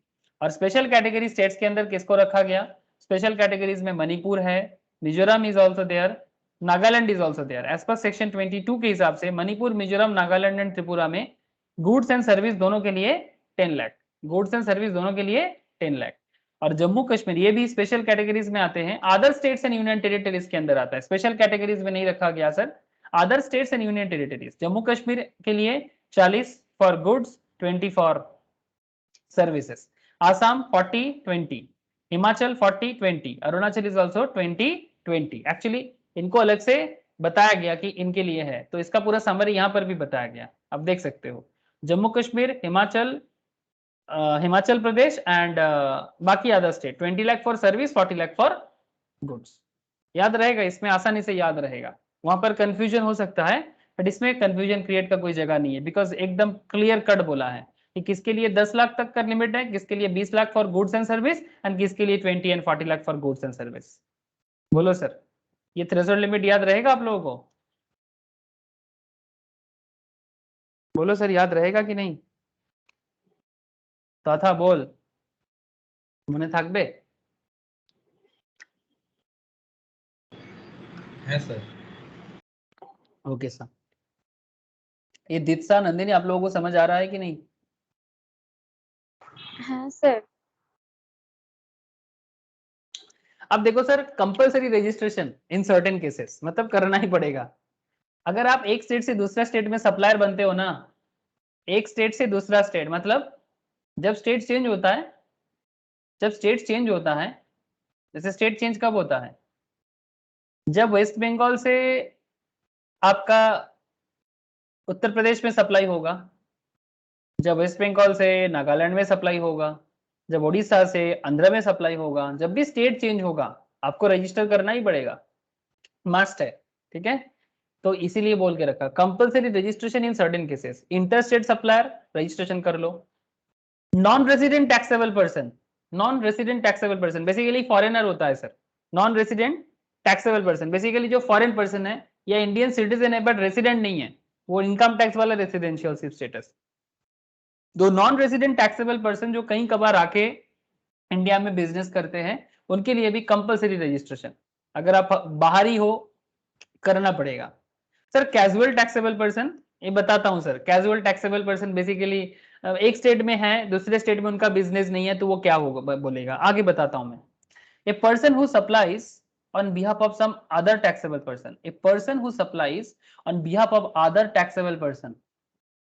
और स्पेशल कैटेगरी स्टेट्स के अंदर किसको रखा गया? स्पेशल कैटेगरीज में मणिपुर है, Mizoram is also there, Nagaland is also there. As per section 22 के हिसाब से मणिपुर, मिजोरम, नागालैंड एंड त्रिपुरा में गुड्स एंड सर्विस दोनों के लिए 10 लाख, गुड्स एंड सर्विस दोनों के लिए 10 लाख। और जम्मू कश्मीर ये भी स्पेशल कैटेगरीज में आते हैं, other states and union territories के अंदर आता है, स्पेशल कैटेगरीज में नहीं रखा गया sir, other states and union territories. Jammu Kashmir के लिए 40 for goods, 20 for services. Assam 40-20, Himachal 40-20, Arunachal is also 20-20। Actually इनको अलग से बताया गया कि इनके लिए है, तो इसका पूरा समरी यहाँ पर भी बताया गया, आप देख सकते हो। जम्मू कश्मीर, हिमाचल प्रदेश एंड बाकी other state 20 lakh for service, 40 lakh for goods. याद रहेगा, इसमें आसानी से याद रहेगा। वहां पर कंफ्यूजन हो सकता है, बट इसमें कंफ्यूजन क्रिएट का कोई जगह नहीं है, बिकॉज एकदम क्लियर कट बोला है कि किसके लिए 10 लाख तक का लिमिट है, किसके लिए 20 lakh for goods and service, and किसके लिए 20 and 40 lakh for goods and service. बोलो सर, ये थ्रेशोल्ड लिमिट याद रहेगा आप लोगों को? बोलो सर, याद रहेगा कि नहीं? तथा बोल মনে থাকবে? है सर। Okay sir. ये दीक्षा, नंदिनी, आप लोगों को समझ आ रहा है कि नहीं? हाँ सर। अब देखो sir, compulsory registration in certain cases मतलब करना ही पड़ेगा। अगर आप एक स्टेट से दूसरा स्टेट में सप्लायर बनते हो ना, एक स्टेट से दूसरा स्टेट मतलब जब स्टेट चेंज होता है, जैसे स्टेट चेंज कब होता है? जब वेस्ट बंगाल से आपका उत्तर प्रदेश में सप्लाई होगा, जब वेस्ट बंगाल से नागालैंड में सप्लाई होगा, जब उड़ीसा से आंध्र में सप्लाई होगा, जब भी स्टेट चेंज होगा आपको रजिस्टर करना ही पड़ेगा, मस्ट है। ठीक है, तो इसीलिए बोल के रखा compulsory registration in certain cases. Inter state supplier registration कर लो। Non resident taxable person, non resident taxable person basically foreigner होता है sir. Non resident taxable person basically जो फॉरेन पर्सन है या इंडियन सिटीजन है बट रेसिडेंट नहीं है, वो इनकम टैक्स वाला रेसिडेंशियल स्टेटस। दो नॉन रेसिडेंट टैक्सेबल पर्सन जो कहीं कभार आके इंडिया में बिजनेस करते हैं, उनके लिए भी कंपलसरी रजिस्ट्रेशन, अगर आप बाहरी हो करना पड़ेगा। सर कैजुअल टैक्सेबल पर्सन, ये बताता हूं sir. Casual taxable person basically एक स्टेट में है, दूसरे स्टेट में उनका बिजनेस नहीं है, तो वो क्या होगा बोलेगा, आगे बताता हूं मैं। A person who supplies on behalf of some other taxable person, a person who supplies on behalf of other taxable person,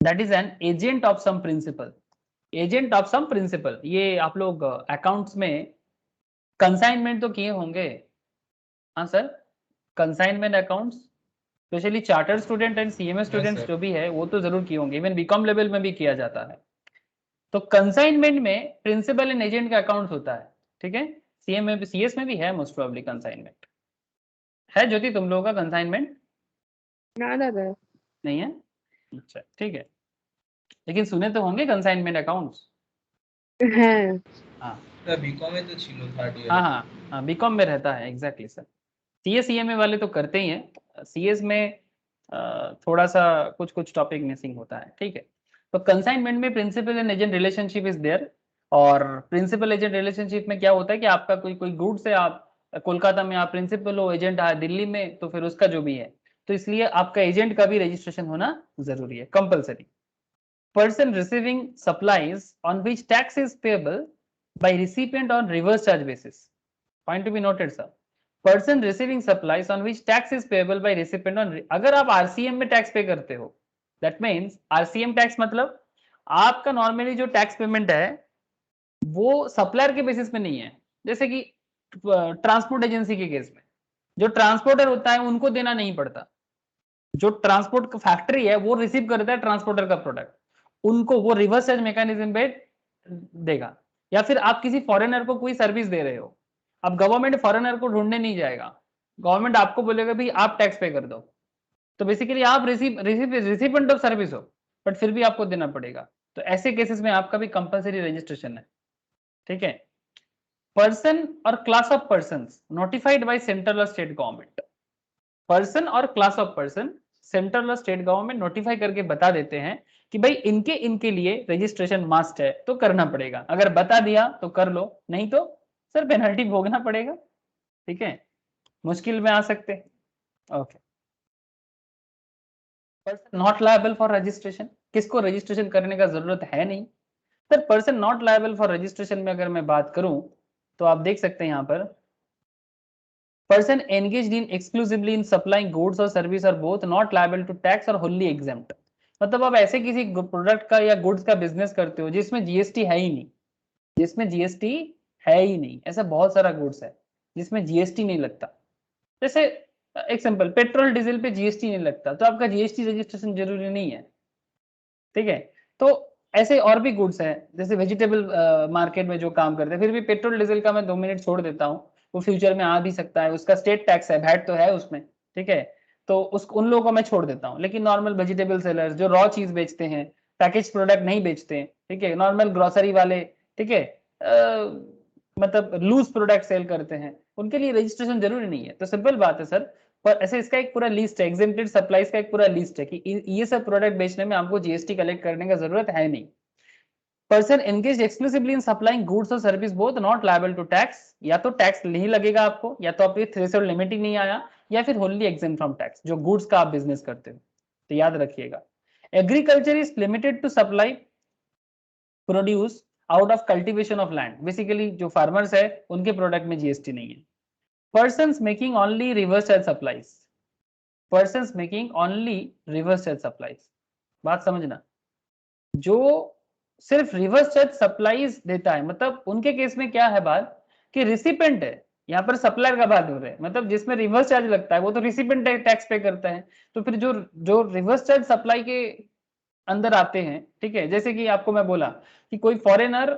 that is an agent of some principal, agent of some principal। ये आप लोग accounts में consignment तो किए होंगे, हाँ sir, consignment accounts specially chartered student and CMA students जो भी है वो तो जरूर किए होंगे, इवन बीकॉम लेवल में भी किया जाता है। तो कंसाइनमेंट में प्रिंसिपल एंड एजेंट का अकाउंट होता है, ठीक है। सीएम में, सीएस में भी है मोस्ट प्रोबेबली कंसाइनमेंट। है ज्योति तुम लोगों का कंसाइनमेंट? ना दादा नहीं है, अच्छा ठीक है, लेकिन सुने तो होंगे कंसाइनमेंट अकाउंट्स। है। हाँ बीकॉम में तो छिलो थर्ड ईयर। हाँ बीकॉम में रहता है एग्जैक्टली सर। सीएस सीएमए वाले तो करते ही हैं, सीएस में थोड़ा सा कुछ टॉपिक मिसिंग होता है, ठीक है। तो कंसाइनमेंट में principal and agent relationship is there, और प्रिंसिपल एजेंट रिलेशनशिप में क्या होता है कि आपका कोई गुड्स है, आप कोलकाता में आप प्रिंसिपल हो, एजेंट है दिल्ली में, तो फिर उसका जो भी है, तो इसलिए आपका एजेंट का भी रजिस्ट्रेशन होना जरूरी है, compulsory. Person receiving supplies on which tax is payable by recipient on reverse charge basis, point to be noted sir. Person receiving supplies on which tax is payable by recipient on, अगर आप RCM में tax पे करते हो, that means RCM tax मतलब आपका normally जो tax payment है वो सप्लायर के बेसिस पे नहीं है। जैसे कि ट्रांसपोर्ट एजेंसी के केस में जो ट्रांसपोर्टर होता है उनको देना नहीं पड़ता, जो ट्रांसपोर्ट फैक्ट्री है वो रिसीव करता है ट्रांसपोर्टर का प्रोडक्ट, उनको वो रिवर्स चार्ज मैकेनिज्म पे देगा। या फिर आप किसी फॉरेनर को कोई सर्विस दे रहे हो, अब गवर्नमेंट फॉरेनर को ढूंढने नहीं जाएगा, गवर्नमेंट आपको बोलेगा भाई आप टैक्स पे कर दो, तो बेसिकली आप रिसिपिएंट ऑफ सर्विस हो बट फिर भी आपको देना पड़ेगा, तो ऐसे केसेस में आपका भी कंपलसरी रजिस्ट्रेशन है, ठीक है। पर्सन और class of person notified by central और स्टेट गवर्नमेंट, पर्सन और क्लास ऑफ पर्सन सेंट्रल और स्टेट गवर्नमेंट नोटिफाई करके बता देते हैं कि भाई इनके लिए रजिस्ट्रेशन मस्ट है तो करना पड़ेगा। अगर बता दिया तो कर लो, नहीं तो सर पेनल्टी भोगना पड़ेगा। ठीक है, मुश्किल में आ सकते हैं। Okay, person not liable for registration, किसको रजिस्ट्रेशन करने का जरूरत है नहीं। Sir person not liable for registration में अगर मैं बात करूं तो आप देख सकते हैं यहाँ पर person engaged in exclusively in supplying goods और service are both not liable to tax और होली एग्जेम्प्ट। मतलब आप ऐसे किसी प्रोडक्ट का या गुड्स का बिजनेस करते हो जिसमें जीएसटी है ही नहीं, जिसमें जीएसटी है ही नहीं, ऐसा बहुत सारा गुड्स है जिसमें जीएसटी नहीं लगता। जैसे एक सिंपल पेट्रोल डीजल पे जीएसटी नहीं लगता तो आपका जीएसटी रजिस्ट्रेशन जरूरी नहीं है। ठीक है, तो ऐसे और भी गुड्स हैं, जैसे वेजिटेबल मार्केट में जो काम करते हैं, फिर भी पेट्रोल डीजल का मैं 2 मिनट छोड़ देता हूँ, वो फ्यूचर में आ भी सकता है, उसका स्टेट टैक्स है, वैट तो है उसमें। ठीक है, तो उन लोगों को मैं छोड़ देता हूँ, लेकिन नॉर्मल वेजिटेबल सेलर्स जो रॉ चीज बेचते हैं, पैकेज प्रोडक्ट नहीं बेचते हैं, ठीक है, नॉर्मल ग्रोसरी वाले, ठीक है, मतलब लूज प्रोडक्ट सेल करते हैं, उनके लिए रजिस्ट्रेशन जरूरी नहीं है। तो सिंपल बात है सर, पर ऐसे इसका एक पूरा लिस्ट है, एग्जेम्प्टेड सप्लाईज का एक पूरा लिस्ट है कि ये सब प्रोडक्ट बेचने में आपको जीएसटी कलेक्ट करने का जरूरत है नहीं। Person engage exclusively in supplying goods और service both not liable to tax, या तो टैक्स नहीं लगेगा आपको, या तो आपके थ्रेशोल्ड लिमिट ही नहीं आया, या फिर होली एग्जेम्प्ट फ्रॉम टैक्स जो गुड्स का आप बिजनेस करते हो। तो याद रखिएगा, agriculture is limited to supply produce out of cultivation of land, basically जो फार्मर्स है उनके प्रोडक्ट में जीएसटी नहीं है। Persons making only reverse charge supplies, persons making only reverse charge supplies, बात समझना, जो सिर्फ रिवर्स चार्ज सप्लाईज देता है, मतलब उनके केस में क्या है बात कि रिसिपेंट है, यहाँ पर सप्लायर का बात हो रहा है, मतलब जिसमें रिवर्स चार्ज लगता है वो तो रिसिपेंट टैक्स पे करता है। तो फिर जो जो रिवर्स चार्ज सप्लाई के अंदर आते हैं, ठीक है, जैसे कि आपको मैं बोला कि कोई फॉरेनर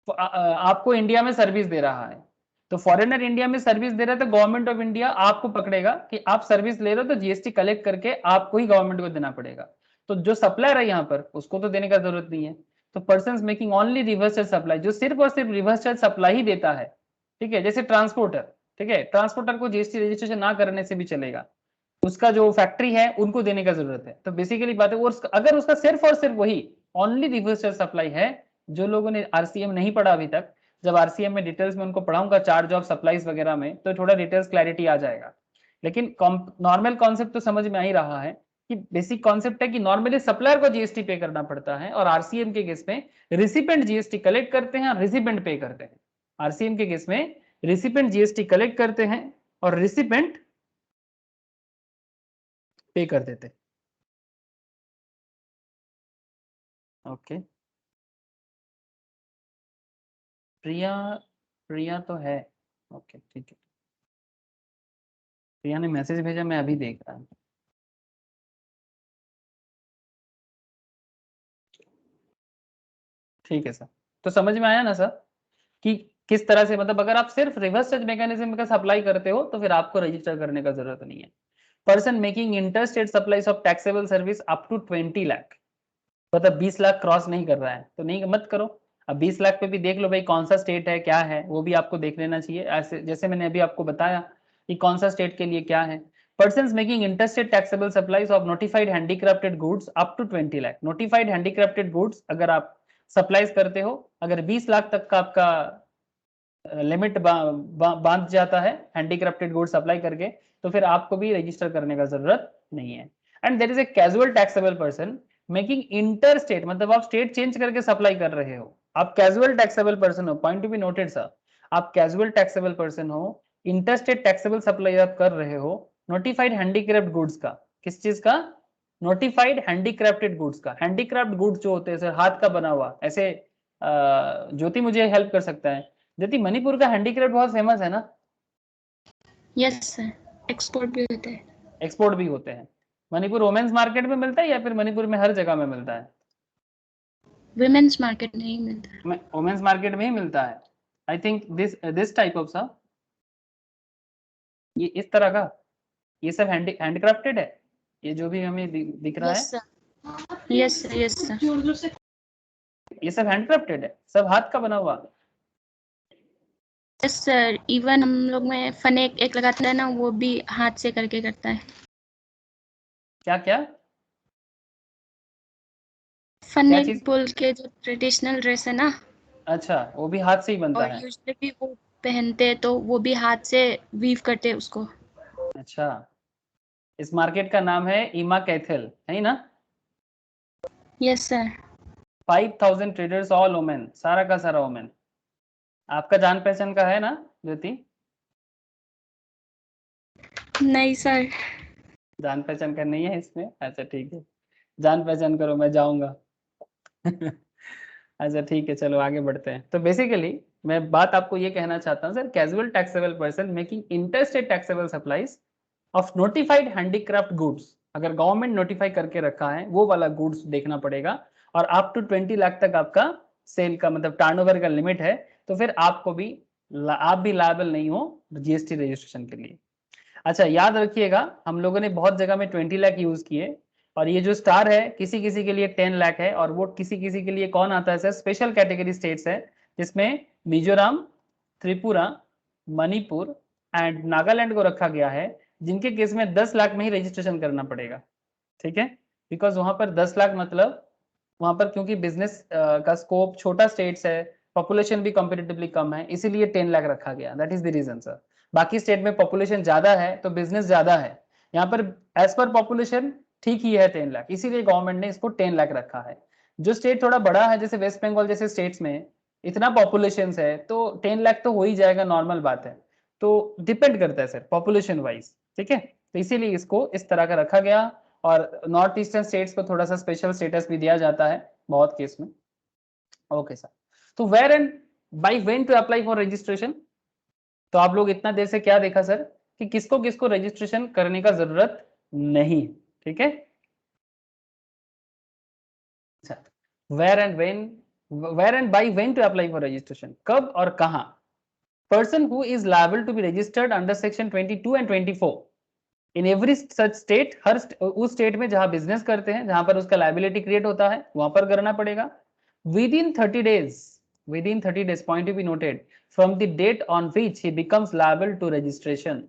आपको इंडिया में सर्विस दे रहा है, तो फॉरेनर इंडिया में सर्विस दे रहा है तो गवर्नमेंट ऑफ इंडिया आपको पकड़ेगा कि आप सर्विस ले रहे हो, तो जीएसटी कलेक्ट करके आपको ही गवर्नमेंट को देना पड़ेगा। तो जो सप्लायर है यहाँ पर उसको तो देने का जरूरत नहीं है। तो person making only reverse charge supply, जो सिर्फ और सिर्फ रिवर्स चार्ज सप्लाई ही देता है, ठीक है, जैसे ट्रांसपोर्टर, ठीक है, ट्रांसपोर्टर को जीएसटी रजिस्ट्रेशन ना करने से भी चलेगा, उसका जो फैक्ट्री है उनको देने का जरूरत है। तो बेसिकली बात है, अगर उसका सिर्फ और सिर्फ वही ओनली रिवर्स चार्ज सप्लाई है, जो लोगों ने आरसीएम नहीं पढ़ा अभी तक, जब आरसीएम में डिटेल्स में उनको पढ़ाऊंगा चार्ज ऑफ सप्लाईज वगैरह में, तो थोड़ा डिटेल्स क्लैरिटी आ जाएगा। लेकिन नॉर्मल कॉन्सेप्ट तो समझ में आ ही रहा है कि बेसिक कॉन्सेप्ट है कि नॉर्मली सप्लायर को जीएसटी पे करना पड़ता है, और आरसीएम के केस में रिसिपेंट जीएसटी कलेक्ट करते हैं और रिसिपेंट पे करते हैं। आरसीएम के केस में रिसिपेंट जीएसटी कलेक्ट करते हैं और रिसिपेंट पे कर देते। ओके, प्रिया, प्रिया तो है, ओके ठीक है, प्रिया ने मैसेज भेजा, मैं अभी देख रहा हूँ। ठीक है सर, तो समझ में आया ना सर कि किस तरह से, मतलब अगर आप सिर्फ रिवर्स चार्ज मैकेनिज्म का सप्लाई करते हो तो फिर आपको रजिस्टर करने का जरूरत नहीं है। Person making interstate supplies of taxable service up to 20 lakh, मतलब 20 लाख क्रॉस नहीं कर रहा है तो नहीं मत करो। अब 20 लाख पे भी देख लो भाई कौन सा स्टेट है क्या है, वो भी आपको देख लेना चाहिए, ऐसे जैसे मैंने अभी आपको बताया कि कौन सा स्टेट के लिए क्या है। Person making interstate taxable supplies of notified handicrafted goods up to 20 lakh, notified handicrafted goods अगर आप सप्लाईज करते हो, अगर 20 लाख तक का आपका लिमिट बांध जाता है हैंडीक्राफ्टेड गुड्स सप्लाई करके, तो फिर आपको भी रजिस्टर करने का जरूरत नहीं है। And there is a casual taxable person making inter state, मतलब आप स्टेट चेंज करके सप्लाई कर रहे हो, आप कैजुअल टैक्सेबल पर्सन हो, point to be noted sir, आप कैजुअल टैक्सेबल पर्सन हो, इंटरस्टेट टैक्सेबल सप्लाई आप कर रहे हो नोटिफाइड हैंडीक्राफ्ट गुड्स का, किस चीज का, नोटिफाइड हैंडीक्राफ्टेड गुड्स का। हैंडीक्राफ्ट गुड्स जो होते हैं सर हाथ का बना हुआ, ऐसे ज्योति मुझे हेल्प कर सकता है, ज्योति मणिपुर का हैंडीक्राफ्ट बहुत फेमस है ना? यस सर, एक्सपोर्ट भी होते हैं। एक्सपोर्ट भी होते हैं। मणिपुर वुमेन्स मार्केट में मिलता है या फिर मणिपुर में हर जगह में मिलता है? विमेन्स मार्केट नहीं मिलता, वुमेन्स मार्केट में ही मिलता है। I think this type of सा, ये इस तरह का, ये सब हैंडक्राफ्टेड है, ये जो भी हमें दिख रहा है, यस सर, यस सर, ये सब हैंडक्राफ्टेड है, सब हाथ का बना हुआ। यस सर, इवन हम लोग में फनेक एक लगाते हैं ना, वो भी हाथ से करके करता है। क्या क्या? फनी चीज? पुल के जो ट्रेडिशनल ड्रेस है ना, अच्छा, वो भी हाथ से ही बनता और है? यूजुअली भी वो पहनते हैं, तो वो भी हाथ से वीव करते हैं उसको। अच्छा, इस मार्केट का नाम है ईमा कैथल, है ना? Yes sir. 5000 traders, all women, सारा का सारा वुमेन। आपका जान पहचान का है ना ज्योति? नहीं सर। जान पहचान का नहीं है इसमें? अच्छा ठीक है, जान पहचान करो, मैं जाऊंगा। अच्छा ठीक है, चलो आगे बढ़ते हैं। तो बेसिकली मैं बात आपको ये कहना चाहता हूँ sir, casual taxable person making interstate taxable supplies of notified handicraft goods, अगर गवर्नमेंट नोटिफाई करके रखा है वो वाला गुड्स देखना पड़ेगा, और अप टू 20 लाख तक आपका सेल का मतलब टर्नओवर का लिमिट है, तो फिर आपको भी आप भी लायबल नहीं हो जीएसटी रजिस्ट्रेशन के लिए। अच्छा याद रखिएगा, हम लोगों ने बहुत जगह में 20 लाख यूज किए, और ये जो स्टार है किसी किसी के लिए 10 लाख है, और वो किसी किसी के लिए कौन आता है सर? स्पेशल कैटेगरी स्टेट्स है, जिसमें मिजोरम, त्रिपुरा, मणिपुर एंड नागालैंड को रखा गया है, जिनके केस में 10 लाख में ही रजिस्ट्रेशन करना पड़ेगा। ठीक है, बिकॉज वहां पर 10 लाख मतलब वहां पर क्योंकि बिजनेस का स्कोप छोटा स्टेट्स है, पॉपुलेशन भी कंपेरेटिवली कम है, इसीलिए 10 लाख रखा गया, that is the reason sir. बाकी स्टेट में पॉपुलेशन ज्यादा है तो बिजनेस ज्यादा है, यहाँ पर एज पर पॉपुलेशन ठीक ही है 10 लाख, इसीलिए गवर्नमेंट ने इसको 10 लाख रखा है। जो स्टेट थोड़ा बड़ा है जैसे वेस्ट बंगाल जैसे स्टेट्स में इतना पॉपुलेशन है तो 10 लाख तो हो ही जाएगा, नॉर्मल बात है। तो डिपेंड करता है सर पॉपुलेशन वाइज, ठीक है, तो इसीलिए इसको इस तरह का रखा गया, और नॉर्थ ईस्टर्न स्टेट्स को थोड़ा सा स्पेशल स्टेटस भी दिया जाता है बहुत केस में। ओके सर, तो where and by when to apply for registration, तो आप लोग इतना देर से क्या देखा सर कि किसको किसको रजिस्ट्रेशन करने का जरूरत नहीं, ठीक है। अच्छा, where and when, where and by when to apply for registration, कब और कहां? Person who is liable to be registered under section 22 and 24 in every such state, हर उस स्टेट में जहां बिजनेस करते हैं जहां पर उसका लाइबिलिटी क्रिएट होता है वहां पर करना पड़ेगा। Within 30 days, within 30 days, point to be noted, from the date on which he becomes liable to registration,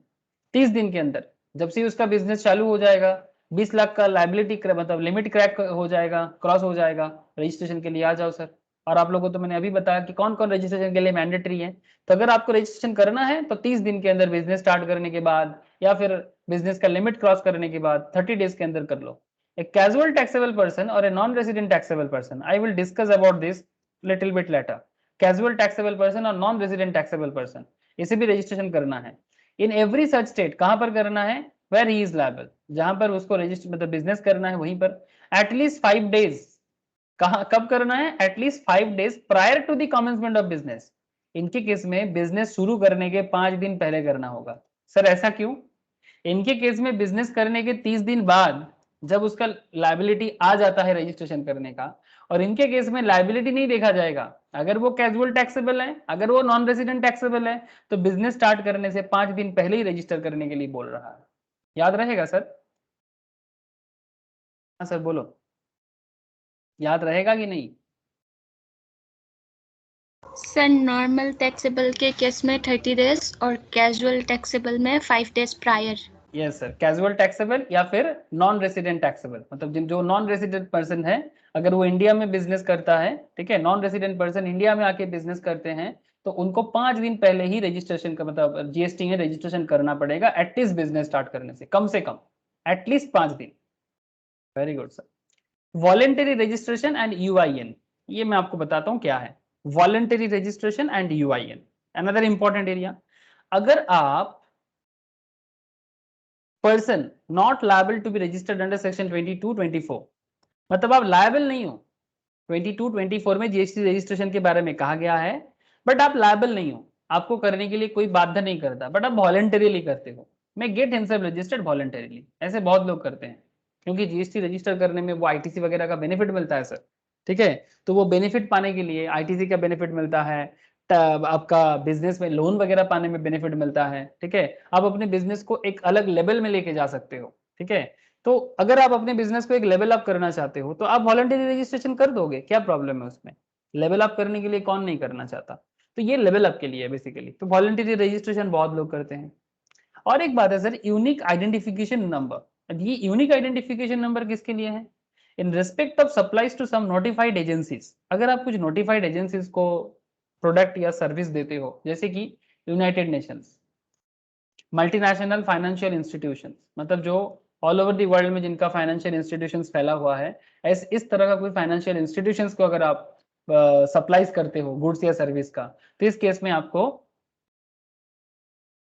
30 दिन के अंदर जब से उसका बिजनेस चालू हो जाएगा, 20 लाख का लाइबिलिटी मतलब लिमिट क्रैक हो जाएगा, क्रॉस हो जाएगा, रजिस्ट्रेशन के लिए आ जाओ सर। और आप लोगों को तो मैंने अभी बताया कि कौन कौन रजिस्ट्रेशन के लिए मैंडेटरी है। तो अगर आपको रजिस्ट्रेशन करना है तो 30 दिन के अंदर बिजनेस स्टार्ट करने के बाद, या फिर बिजनेस का लिमिट क्रॉस करने के बाद 30 डेज के अंदर कर लो। ए कैजुअल टैक्सेबल पर्सन और a non resident taxable person, I will discuss about this little bit letter. Casual taxable person और नॉन रेसिडेंट टैक्सेबल पर्सन, इसे भी रजिस्ट्रेशन करना है। इन एवरी सच स्टेट, कहां पर करना है? वेयर ही इज लायबल, जहां पर उसको रजिस्टर मतलब बिजनेस करना है वहीं पर, एटलीस्ट 5 डेज, कहा कब करना है? At least 5 days prior to the commencement of business. इनके केस में बिजनेस शुरू करने के 5 दिन पहले करना होगा। सर ऐसा क्यों? इनके केस में बिजनेस करने के 30 दिन बाद जब उसका लायबिलिटी आ जाता है रजिस्ट्रेशन करने का, और इनके केस में लायबिलिटी नहीं देखा जाएगा, अगर वो कैजुअल टैक्सेबल है, अगर वो नॉन रेसिडेंट टैक्सेबल है, तो बिजनेस स्टार्ट करने से 5 दिन पहले ही रजिस्टर करने के लिए बोल रहा है। याद रहेगा सर? हाँ सर बोलो, याद रहेगा कि नहीं? सर नॉर्मल टैक्सेबल के केस में 30 डेज और कैजुअल टैक्सेबल में 5 days prior. Yes sir, casual taxable या फिर नॉन रेसिडेंट टैक्सेबल, मतलब जो नॉन रेसिडेंट पर्सन है, अगर वो इंडिया में बिजनेस करता है, ठीक है, नॉन रेसिडेंट पर्सन इंडिया में आके बिजनेस करते हैं, तो उनको 5 दिन पहले ही रजिस्ट्रेशन का मतलब जीएसटी में रजिस्ट्रेशन करना पड़ेगा, एटलीस्ट बिजनेस स्टार्ट करने से कम एटलीस्ट 5 दिन। Very good sir. Voluntary registration and UIN, ये मैं आपको बताता हूं क्या है voluntary registration and UIN, another important area. अगर आप person not liable to be registered under section 22 24, मतलब आप लायबल नहीं हो, 22 24 में जीएसटी रजिस्ट्रेशन के बारे में कहा गया है, बट आप लायबल नहीं हो, आपको करने के लिए कोई बाध्य नहीं करता, बट आप वॉलेंटरीली करते हो, मैं गेट हिमसेल्फ रजिस्टर्ड वॉलेंटरीली, ऐसे बहुत लोग करते हैं, क्योंकि जीएसटी रजिस्टर करने में वो आईटीसी वगैरह का बेनिफिट मिलता है सर, ठीक है, तो वो बेनिफिट पाने के लिए आईटीसी का बेनिफिट मिलता है, आपका बिजनेस में लोन वगैरह पाने में बेनिफिट मिलता है, ठीक है, आप अपने बिजनेस को एक अलग लेवल में लेके जा सकते हो, ठीक है। तो अगर आप अपने बिजनेस को एक लेवल अप करना चाहते हो तो आप वॉलंटरी रजिस्ट्रेशन कर दोगे, क्या प्रॉब्लम है उसमें? लेवल अप करने के लिए कौन नहीं करना चाहता? तो ये लेवल अप के लिए है बेसिकली, तो वॉलंटरी रजिस्ट्रेशन बहुत लोग करते हैं। और एक बात है सर, यूनिक आइडेंटिफिकेशन नंबर, ये यूनिक आइडेंटिफिकेशन नंबर किसके लिए है? In respect of supplies to some notified agencies, अगर आप कुछ नोटिफाइड एजेंसीज को प्रोडक्ट या सर्विस देते हो, जैसे कि United Nations, multinational financial institutions, मतलब जो ऑल ओवर द वर्ल्ड में जिनका फाइनेंशियल इंस्टीट्यूशंस फैला हुआ है, इस तरह का कोई फाइनेंशियल इंस्टीट्यूशंस को अगर आप सप्लाईज करते हो गुड्स या सर्विस का, तो इस केस में आपको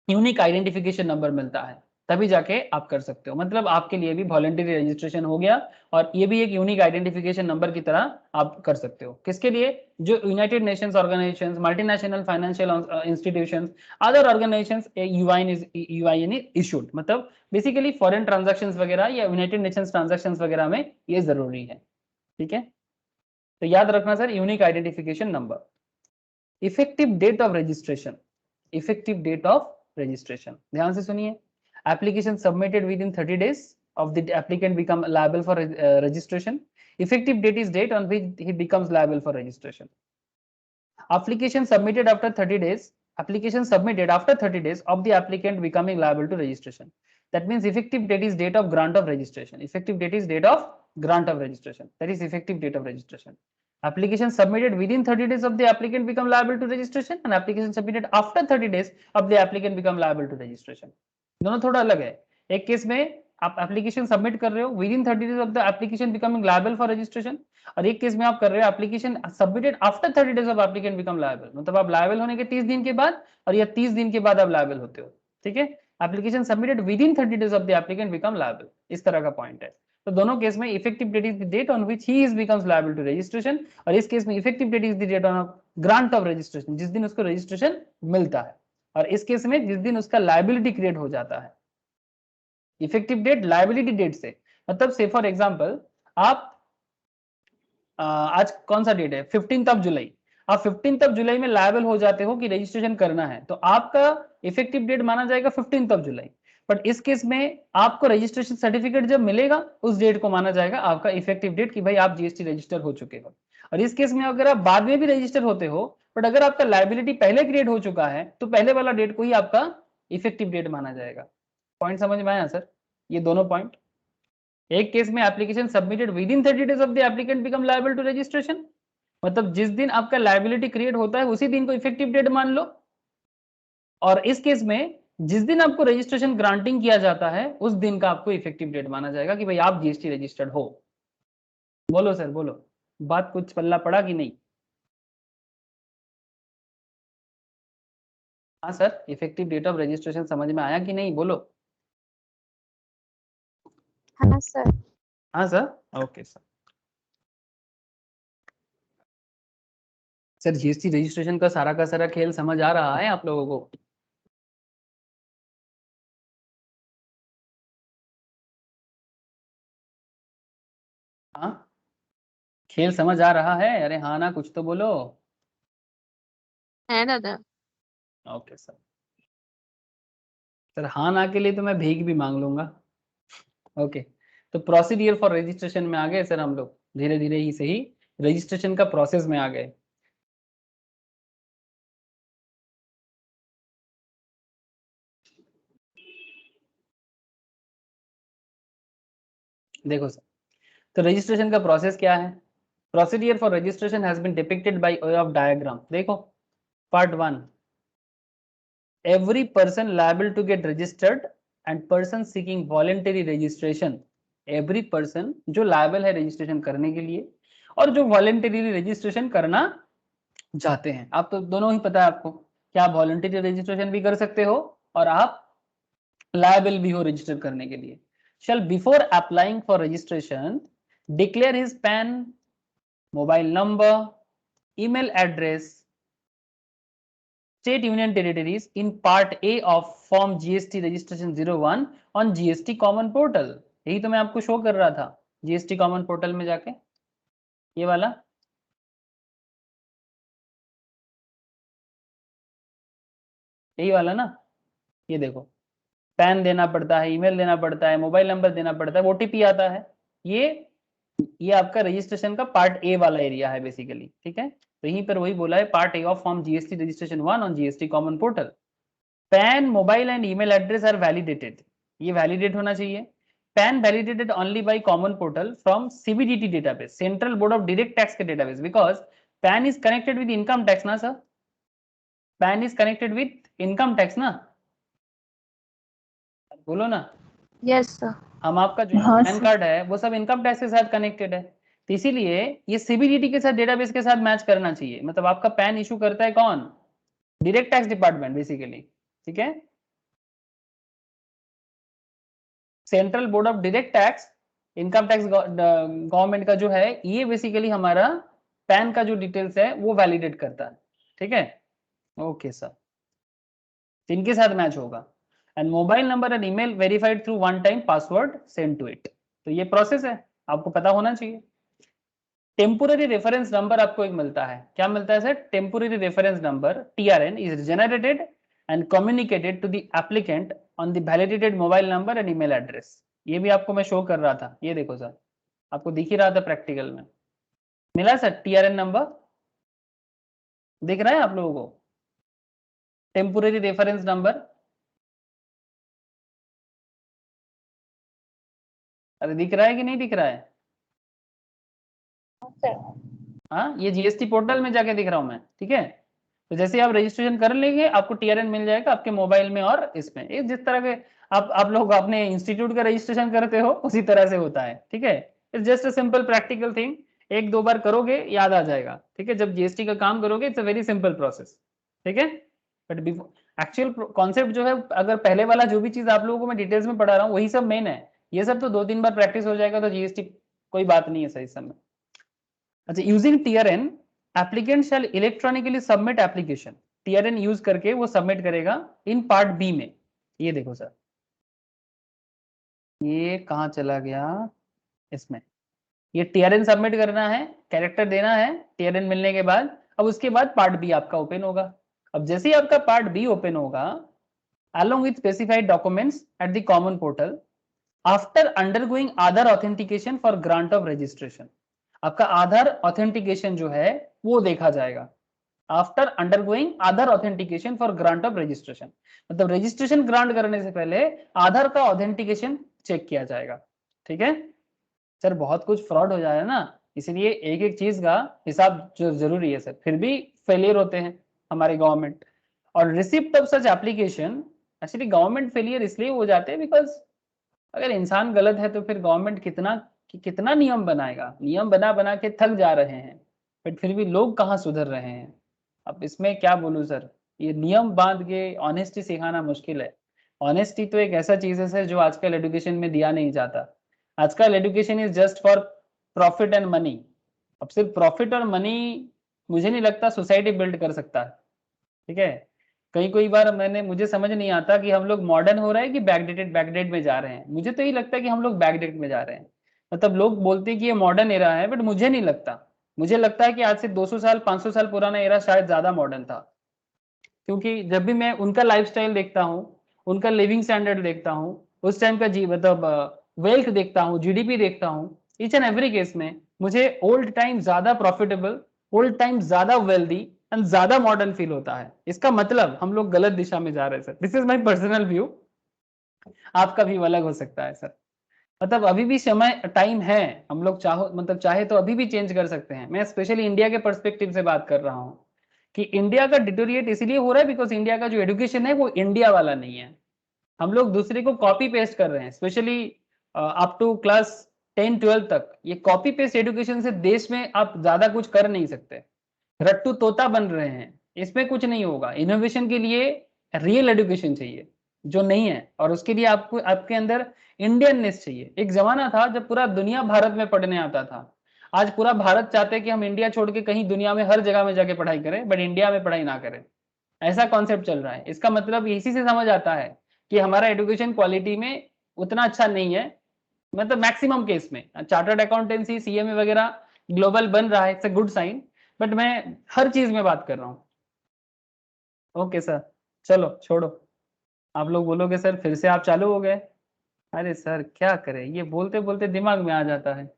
यूनिक आइडेंटिफिकेशन नंबर मिलता है, तभी जाके आप कर सकते हो। मतलब आपके लिए भी वॉलंटरी रजिस्ट्रेशन हो गया और ये भी एक यूनिक आइडेंटिफिकेशन नंबर की तरह आप कर सकते हो। किसके लिए? जो United Nations organisations, multinational financial institutions, other organisations UIN issued, मतलब बेसिकली फॉरेन ट्रांजैक्शंस वगैरह या यूनाइटेड नेशंस ट्रांजैक्शंस वगैरह में ये जरूरी है। ठीक है, तो याद रखना sir, unique identification number. Effective date of registration, effective date of registration, ध्यान से सुनिए। Application submitted within 30 days of the applicant become liable for registration. Effective date is date on which he becomes liable for registration. Application submitted after 30 days, application submitted after 30 days of the applicant becoming liable to registration. That means effective date is date of grant of registration. Effective date is date of grant of registration. That is effective date of registration. Application submitted within 30 days of the applicant become liable to registration, and application submitted after 30 days of the applicant become liable to registration. दोनों थोड़ा अलग है। एक case में आप application submit कर रहे हो, with in 30 days of the application becoming liable for registration, और एक केस में आप कर रहे हो application submitted after 30 days of applicant become liable, मतलब आप लायबल होने के 30 दिन के बाद और या 30 दिन के बाद आप लायबल होते हो। ठीक है, application submitted within 30 days of the applicant become liable, इस तरह का पॉइंट है। तो दोनों केस में effective date is the date on which he is becomes liable to registration, और इस केस में effective date is the date on grant of registration, जिस दिन उसको रजिस्ट्रेशन मिलता है, और इस केस में जिस दिन उसका लायबिलिटी क्रिएट हो जाता है। इफेक्टिव डेट लायबिलिटी डेट से मतलब से फॉर एग्जांपल आप आज कौन सा डेट है, 15th जुलाई, आप 15th जुलाई में लायबल हो जाते हो कि रजिस्ट्रेशन करना है, तो आपका इफेक्टिव डेट माना जाएगा 15th जुलाई। बट इस केस में आपको रजिस्ट्रेशन सर्टिफिकेट जब मिलेगा उस डेट को माना जाएगा आपका इफेक्टिव डेट कि भाई आप जीएसटी रजिस्टर हो चुके हो। और इस केस में अगर आप बाद में भी रजिस्टर होते हो, बट अगर आपका लायबिलिटी पहले क्रिएट हो चुका है, तो पहले वाला डेट को ही आपका इफेक्टिव डेट माना जाएगा। पॉइंट समझ में आया सर? ये दोनों पॉइंट। एक केस में application submitted within 30 days of the applicant become liable to registration, मतलब जिस दिन आपका लायबिलिटी क्रिएट होता है उसी दिन को इफेक्टिव डेट मान लो। और इस केस में जिस दिन आपको रजिस्ट्रेशन ग्रांटिंग किया जाता है उस दिन का आपको इफेक्टिव डेट माना जाएगा कि भाई आप जीएसटी रजिस्टर्ड हो। बोलो सर, बोलो, बात कुछ पल्ला पड़ा कि नहीं? हाँ sir, effective date of registration समझ में आया कि नहीं? बोलो। हाँ सर। हाँ sir, okay sir. Sir GST registration का सारा खेल समझ आ रहा है आप लोगों को? हाँ, खेल समझ आ रहा है? अरे हाँ ना, कुछ तो बोलो। है दादा। Okay sir. सर हाँ ना के लिए तो मैं भीख भी मांग लूंगा। ओके, तो प्रोसीडियर फॉर रजिस्ट्रेशन में आ गए सर हम लोग, धीरे धीरे ही सही रजिस्ट्रेशन का प्रोसेस में आ गए। देखो सर, तो रजिस्ट्रेशन का प्रोसेस क्या है? Procedure for registration has been depicted by way of diagram. देखो part 1, every person liable to get registered and person seeking voluntary registration, every person जो liable है रजिस्ट्रेशन करने के लिए और जो वॉलंटरी रजिस्ट्रेशन करना चाहते हैं। आप तो दोनों ही पता है आपको कि आप वॉलंटरी रजिस्ट्रेशन भी कर सकते हो और आप लायबल भी हो रजिस्टर करने के लिए। shall before applying for registration declare his PAN, mobile number, email address, State Union Territories in Part A of Form GST Registration 01 on GST Common Portal। यही तो मैं आपको शो कर रहा था GST Common Portal में जाके, ये वाला। यही वाला ना, ये देखो, पैन देना पड़ता है, ईमेल देना पड़ता है, मोबाइल नंबर देना पड़ता है, ओटीपी आता है। ये आपका रजिस्ट्रेशन का पार्ट ए वाला एरिया है बेसिकली। ठीक है, तो यहीं पर वही बोला है part A of form GST registration 1 on GST common portal. PAN, mobile and email address are validated, ये वैलिडेट होना चाहिए। PAN validated only by common portal from CBDT database, central board of direct tax के database, because PAN is connected with income tax ना sir, PAN is connected with income tax ना, बोलो ना। Yes sir. हम आपका जो हाँ, pan card है वो सब इनकम टैक्स के साथ कनेक्टेड है, तो इसीलिए ये सीबीडीटी के साथ डेटाबेस के साथ मैच करना चाहिए। मतलब आपका पैन इशू करता है कौन, डायरेक्ट टैक्स डिपार्टमेंट बेसिकली, ठीक है। Central board of direct tax, income tax government का जो है, ये बेसिकली हमारा पैन का जो डिटेल्स है वो वैलिडेट करता है, ठीक है। ओके सर, इनके साथ मैच होगा। And mobile number and email verified through one time password send to it, तो ये प्रोसेस है, आपको पता होना चाहिए। टेम्पोररी रेफरेंस नंबर आपको एक मिलता है, क्या मिलता है sir, temporary reference number TRN is generated and communicated to the applicant on the validated mobile number and email address. ये भी आपको मैं शो कर रहा था, ये देखो सर, आपको दिख ही रहा था प्रैक्टिकल में, मिला सर TRN नंबर, दिख रहा है आप लोगों को, टेम्पोररी रेफरेंस नंबर। अरे दिख रहा है कि नहीं दिख रहा है, हाँ, ये जीएसटी पोर्टल में जाके दिख रहा हूं मैं, ठीक है। तो जैसे आप रजिस्ट्रेशन कर लेंगे आपको TRN मिल जाएगा आपके मोबाइल में और इसमें, एक जिस तरह के आप लोग अपने इंस्टीट्यूट का रजिस्ट्रेशन करते हो उसी तरह से होता है, ठीक है। It's just a simple practical thing, एक दो बार करोगे याद आ जाएगा, ठीक है। जब जीएसटी का काम करोगे it's a very simple process, ठीक है। बट एक्चुअल कॉन्सेप्ट जो है, अगर पहले वाला जो भी चीज आप लोगों को मैं डिटेल्स में पढ़ा रहा हूँ वही सब मेन है, ये सब तो 2-3 बार प्रैक्टिस हो जाएगा तो जीएसटी कोई बात नहीं है सही समय। अच्छा, using TRN applicant shall electronically submit application, TRN use करके वो सबमिट करेगा इन पार्ट बी में। ये देखो सर, ये कहाँ चला गया, इसमें ये TRN सबमिट करना है, कैरेक्टर देना है TRN मिलने के बाद। अब उसके बाद पार्ट बी आपका ओपन होगा। अब जैसे ही आपका पार्ट बी ओपन होगा, along with specified documents at the common portal after undergoing Aadhaar authentication for grant of registration, आपका आधार ऑथेंटिकेशन जो है वो देखा जाएगा after undergoing Aadhaar authentication for grant of registration, मतलब रजिस्ट्रेशन ग्रांट करने से पहले आधार का ऑथेंटिकेशन चेक किया जाएगा, ठीक है। सर बहुत कुछ फ्रॉड हो जाए ना, इसीलिए एक एक चीज का हिसाब जरूरी है सर, फिर भी फेलियर होते हैं हमारे गवर्नमेंट। और receipt of such application, actually government failure इसलिए हो जाते हैं बिकॉज अगर इंसान गलत है तो फिर गवर्नमेंट कितना नियम बनाएगा, नियम बना बना के थक जा रहे हैं, बट फिर भी लोग कहाँ सुधर रहे हैं। अब इसमें क्या बोलूं सर, ये नियम बांध के ऑनेस्टी सिखाना मुश्किल है। ऑनेस्टी तो एक ऐसा चीज है सर जो आजकल एजुकेशन में दिया नहीं जाता। आजकल education is just for profit and money. अब सिर्फ प्रॉफिट और मनी मुझे नहीं लगता सोसाइटी बिल्ड कर सकता है, ठीक है। कई बार मुझे समझ नहीं आता कि हम लोग मॉडर्न हो रहे हैं कि बैकडेटेड में जा रहे हैं। मुझे तो ये लगता है कि हम लोग बैकडेट में जा रहे हैं। मतलब लोग बोलते हैं कि ये मॉडर्न एरा है, बट मुझे नहीं लगता। मुझे लगता है कि आज से 200 साल 500 साल पुराना एरा शायद ज्यादा मॉडर्न था, क्योंकि जब भी मैं उनका लाइफस्टाइल देखता हूँ, उनका लिविंग स्टैंडर्ड देखता हूँ, उस टाइम का मतलब वेल्थ देखता हूँ, GDP देखता हूँ, ईच एंड एवरी केस में मुझे ओल्ड टाइम ज्यादा प्रॉफिटेबल, ओल्ड टाइम ज्यादा वेल्दी एंड ज्यादा मॉडर्न फील होता है। इसका मतलब हम लोग गलत दिशा में जा रहे हैं sir, this is my personal view, आपका भी अलग हो सकता है सर। मतलब अभी भी समय टाइम है, हम लोग चाहे तो अभी भी चेंज कर सकते हैं। मैं स्पेशली इंडिया के पर्सपेक्टिव से बात कर रहा हूँ कि इंडिया का डिटोरिएट इसलिए हो रहा है बिकॉज इंडिया का जो एजुकेशन है वो इंडिया वाला नहीं है। हम लोग दूसरे को कॉपी पेस्ट कर रहे हैं, स्पेशली अप टू क्लास 10-12 तक। ये कॉपी पेस्ट एजुकेशन से देश में आप ज्यादा कुछ कर नहीं सकते, रट्टू तोता बन रहे हैं, इसमें कुछ नहीं होगा। इनोवेशन के लिए रियल एजुकेशन चाहिए जो नहीं है, और उसके लिए आपको आपके अंदर इंडियननेस चाहिए। एक जमाना था जब पूरा दुनिया भारत में पढ़ने आता था, आज पूरा भारत चाहते हैं कि हम इंडिया छोड़ के कहीं दुनिया में हर जगह में जाके पढ़ाई करें, बट इंडिया में पढ़ाई ना करें, ऐसा कॉन्सेप्ट चल रहा है। इसका मतलब इसी से समझ आता है कि हमारा एजुकेशन क्वालिटी में उतना अच्छा नहीं है। मतलब मैक्सिमम केस में चार्टर्ड अकाउंटेंसी CMA वगैरह ग्लोबल बन रहा है, it's a good sign, but मैं हर चीज में बात कर रहा हूँ। ओके सर, चलो छोड़ो, आप लोग बोलोगे सर फिर से आप चालू हो गए। अरे सर क्या करें, ये बोलते बोलते दिमाग में आ जाता है।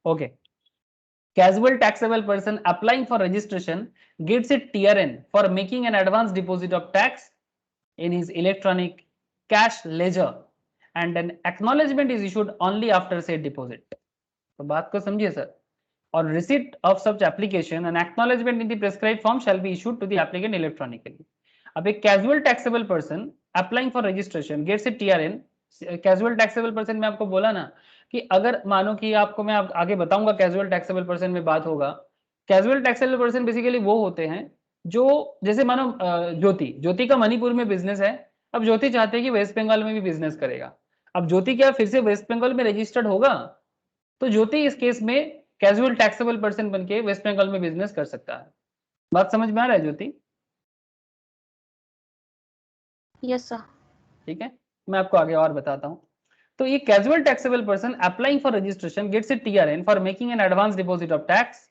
Okay, casual taxable person applying for registration gets a TRN for making an advance deposit of tax in his electronic cash ledger and an acknowledgement is issued only after said deposit. तो बात को समझिए sir. On receipt of such application, an acknowledgement in the prescribed form shall be issued to the applicant electronically. अब एक casual taxable person applying for registration gets a TRN. Casual taxable person में आपको बोला ना कि अगर मानो कि आपको मैं आगे बताऊंगा casual taxable person में बात होगा. Casual taxable person बेसिकली वो होते हैं जो जैसे मानो ज्योति का मणिपुर में बिजनेस है. अब ज्योति चाहते हैं कि वेस्ट बंगाल में भी बिजनेस करेगा. अब ज्योति क्या फिर से वेस्ट बंगाल में रजिस्टर्ड होगा? तो ज्योति इस केस में कैजुअल टैक्सेबल पर्सन बनके वेस्ट बंगाल में बिजनेस कर सकता है. बात समझ में आ रहा है ज्योति? Yes sir. ठीक है, मैं आपको आगे और बताता हूं. तो ये casual taxable person applying for registration gets a TRN for making an advance deposit of tax.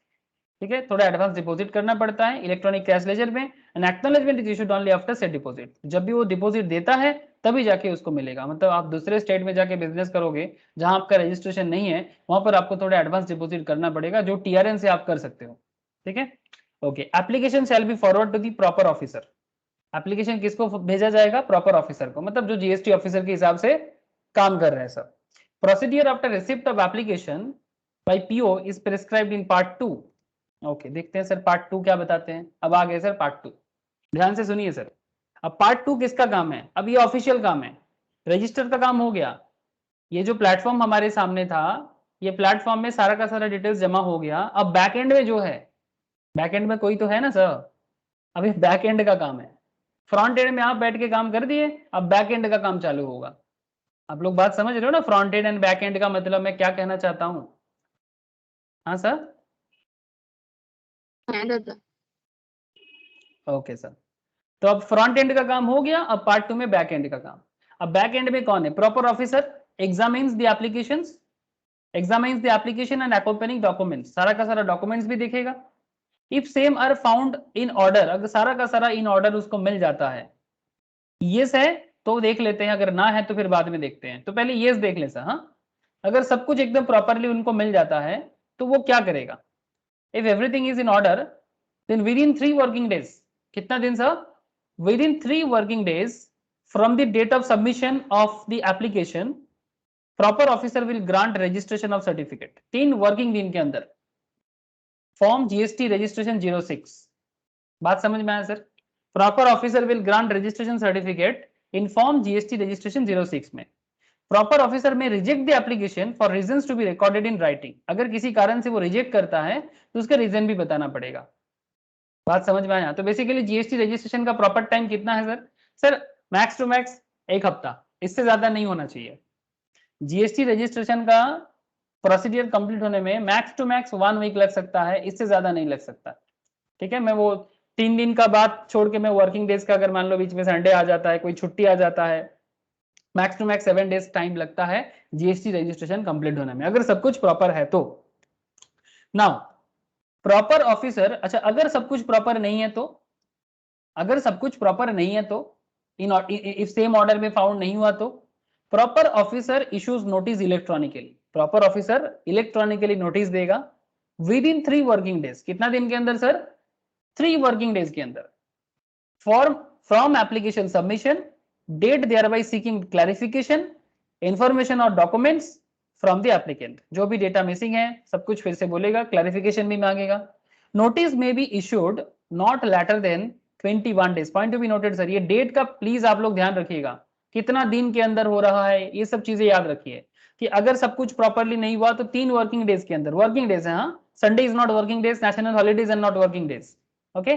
ठीक है, थोड़ा एडवांस डिपॉजिट करना पड़ता है इलेक्ट्रॉनिक कैश लेजर में. An acknowledgement is issued only after set deposit. जब भी वो डिपॉजिट देता है तभी जाके उसको मिलेगा. मतलब आप दूसरे स्टेट में जाके बिजनेस करोगे जहां आपका रजिस्ट्रेशन नहीं है, वहां पर आपको थोड़ा एडवांस डिपॉजिट करना पड़ेगा जो टीआरएन से आप कर सकते हो. ठीक है, okay. Application shall be forward to the proper officer. Application किसको भेजा जाएगा? प्रॉपर ऑफिसर को, मतलब जो जीएसटी ऑफिसर के हिसाब से काम कर रहे हैं सब. Procedure after receipt of application by PO is prescribed in part 2. Okay, देखते हैं सर पार्ट 2 क्या बताते हैं. अब आ गए सर पार्ट 2, ध्यान से सुनिए सर. अब पार्ट 2 किसका काम है? अब ये ऑफिशियल काम है. रजिस्टर का काम हो गया. ये जो प्लेटफॉर्म हमारे सामने था, ये प्लेटफॉर्म में सारा का सारा डिटेल्स जमा हो गया. अब बैक एंड में जो है, बैक एंड में कोई तो है ना सर. अब ये बैक एंड का काम है. फ्रंट एंड में आप बैठ के काम कर दिए, अब बैक एंड का काम चालू होगा. आप लोग बात समझ रहे हो ना? Front end and back and का मतलब मैं क्या कहना चाहता हूं? हाँ सर. Okay sir. तो अब फ्रंट एंड का काम हो गया. अब पार्ट 2 में बैक एंड का काम. अब बैक एंड में कौन है? Proper officer examines the applications, examines the application and accompanying documents. सारा का सारा डॉक्यूमेंट्स भी देखेगा. If same are found in order, अगर सारा का सारा इन ऑर्डर उसको मिल जाता है, यस है तो देख लेते हैं, अगर ना है तो फिर बाद में देखते हैं. तो पहले यस देख ले सर. हाँ, अगर सब कुछ एकदम प्रॉपरली उनको मिल जाता है तो वो क्या करेगा? If everything is in order then within 3 working days. कितना दिन sir? within 3 working days from the date of submission of the application, proper officer will grant registration of certificate. 3 working दिन के अंदर फॉर्म जीएसटी रजिस्ट्रेशन 06. बात समझ में आया sir? Proper officer will grant registration certificate in form GST registration 06 में. Proper officer में reject the application for reasons to be recorded in writing. अगर किसी कारण से वो रिजेक्ट करता है तो उसका रीजन भी बताना पड़ेगा. बात समझ में आया? तो बेसिकली जीएसटी रजिस्ट्रेशन का प्रॉपर टाइम कितना है sir? Sir max to max 1 हफ्ता, इससे ज्यादा नहीं होना चाहिए. जीएसटी रजिस्ट्रेशन का प्रोसीडियर कंप्लीट होने में मैक्स टू मैक्स 1 वीक लग सकता है, इससे ज्यादा नहीं लग सकता. ठीक है, मैं वो 3 दिन का बात छोड़ के मैं वर्किंग डेज का, अगर मान लो बीच में संडे आ जाता है, कोई छुट्टी आ जाता है, max to max 7 days time लगता है जीएसटी रजिस्ट्रेशन कंप्लीट होने में, अगर सब कुछ प्रॉपर है तो. नाउ प्रॉपर ऑफिसर, अच्छा अगर सब कुछ प्रॉपर नहीं है तो, अगर सब कुछ प्रॉपर नहीं है तो, इफ सेम ऑर्डर में फाउंड नहीं हुआ तो proper officer issues notice electronically. Proper officer electronically notice देगा विद इन 3 वर्किंग डेज. कितना दिन के अंदर सर? 3 वर्किंग डेज के अंदर. Form from application submission, date thereby seeking clarification, information और डॉक्यूमेंट्स फ्रॉम द एप्लीकेंट. जो भी डेटा मिसिंग है सब कुछ फिर से बोलेगा, क्लैरिफिकेशन भी मांगेगा. Notice may be issued not later than 21 days. Point to be noted sir. ये डेट का प्लीज आप लोग ध्यान रखिएगा, कितना दिन के अंदर हो रहा है, ये सब चीजें याद रखिए कि अगर सब कुछ प्रॉपरली नहीं हुआ तो 3 वर्किंग डेज के अंदर. वर्किंग डेज है, हाँ, Sunday is not working days, national holidays and not working days. Okay,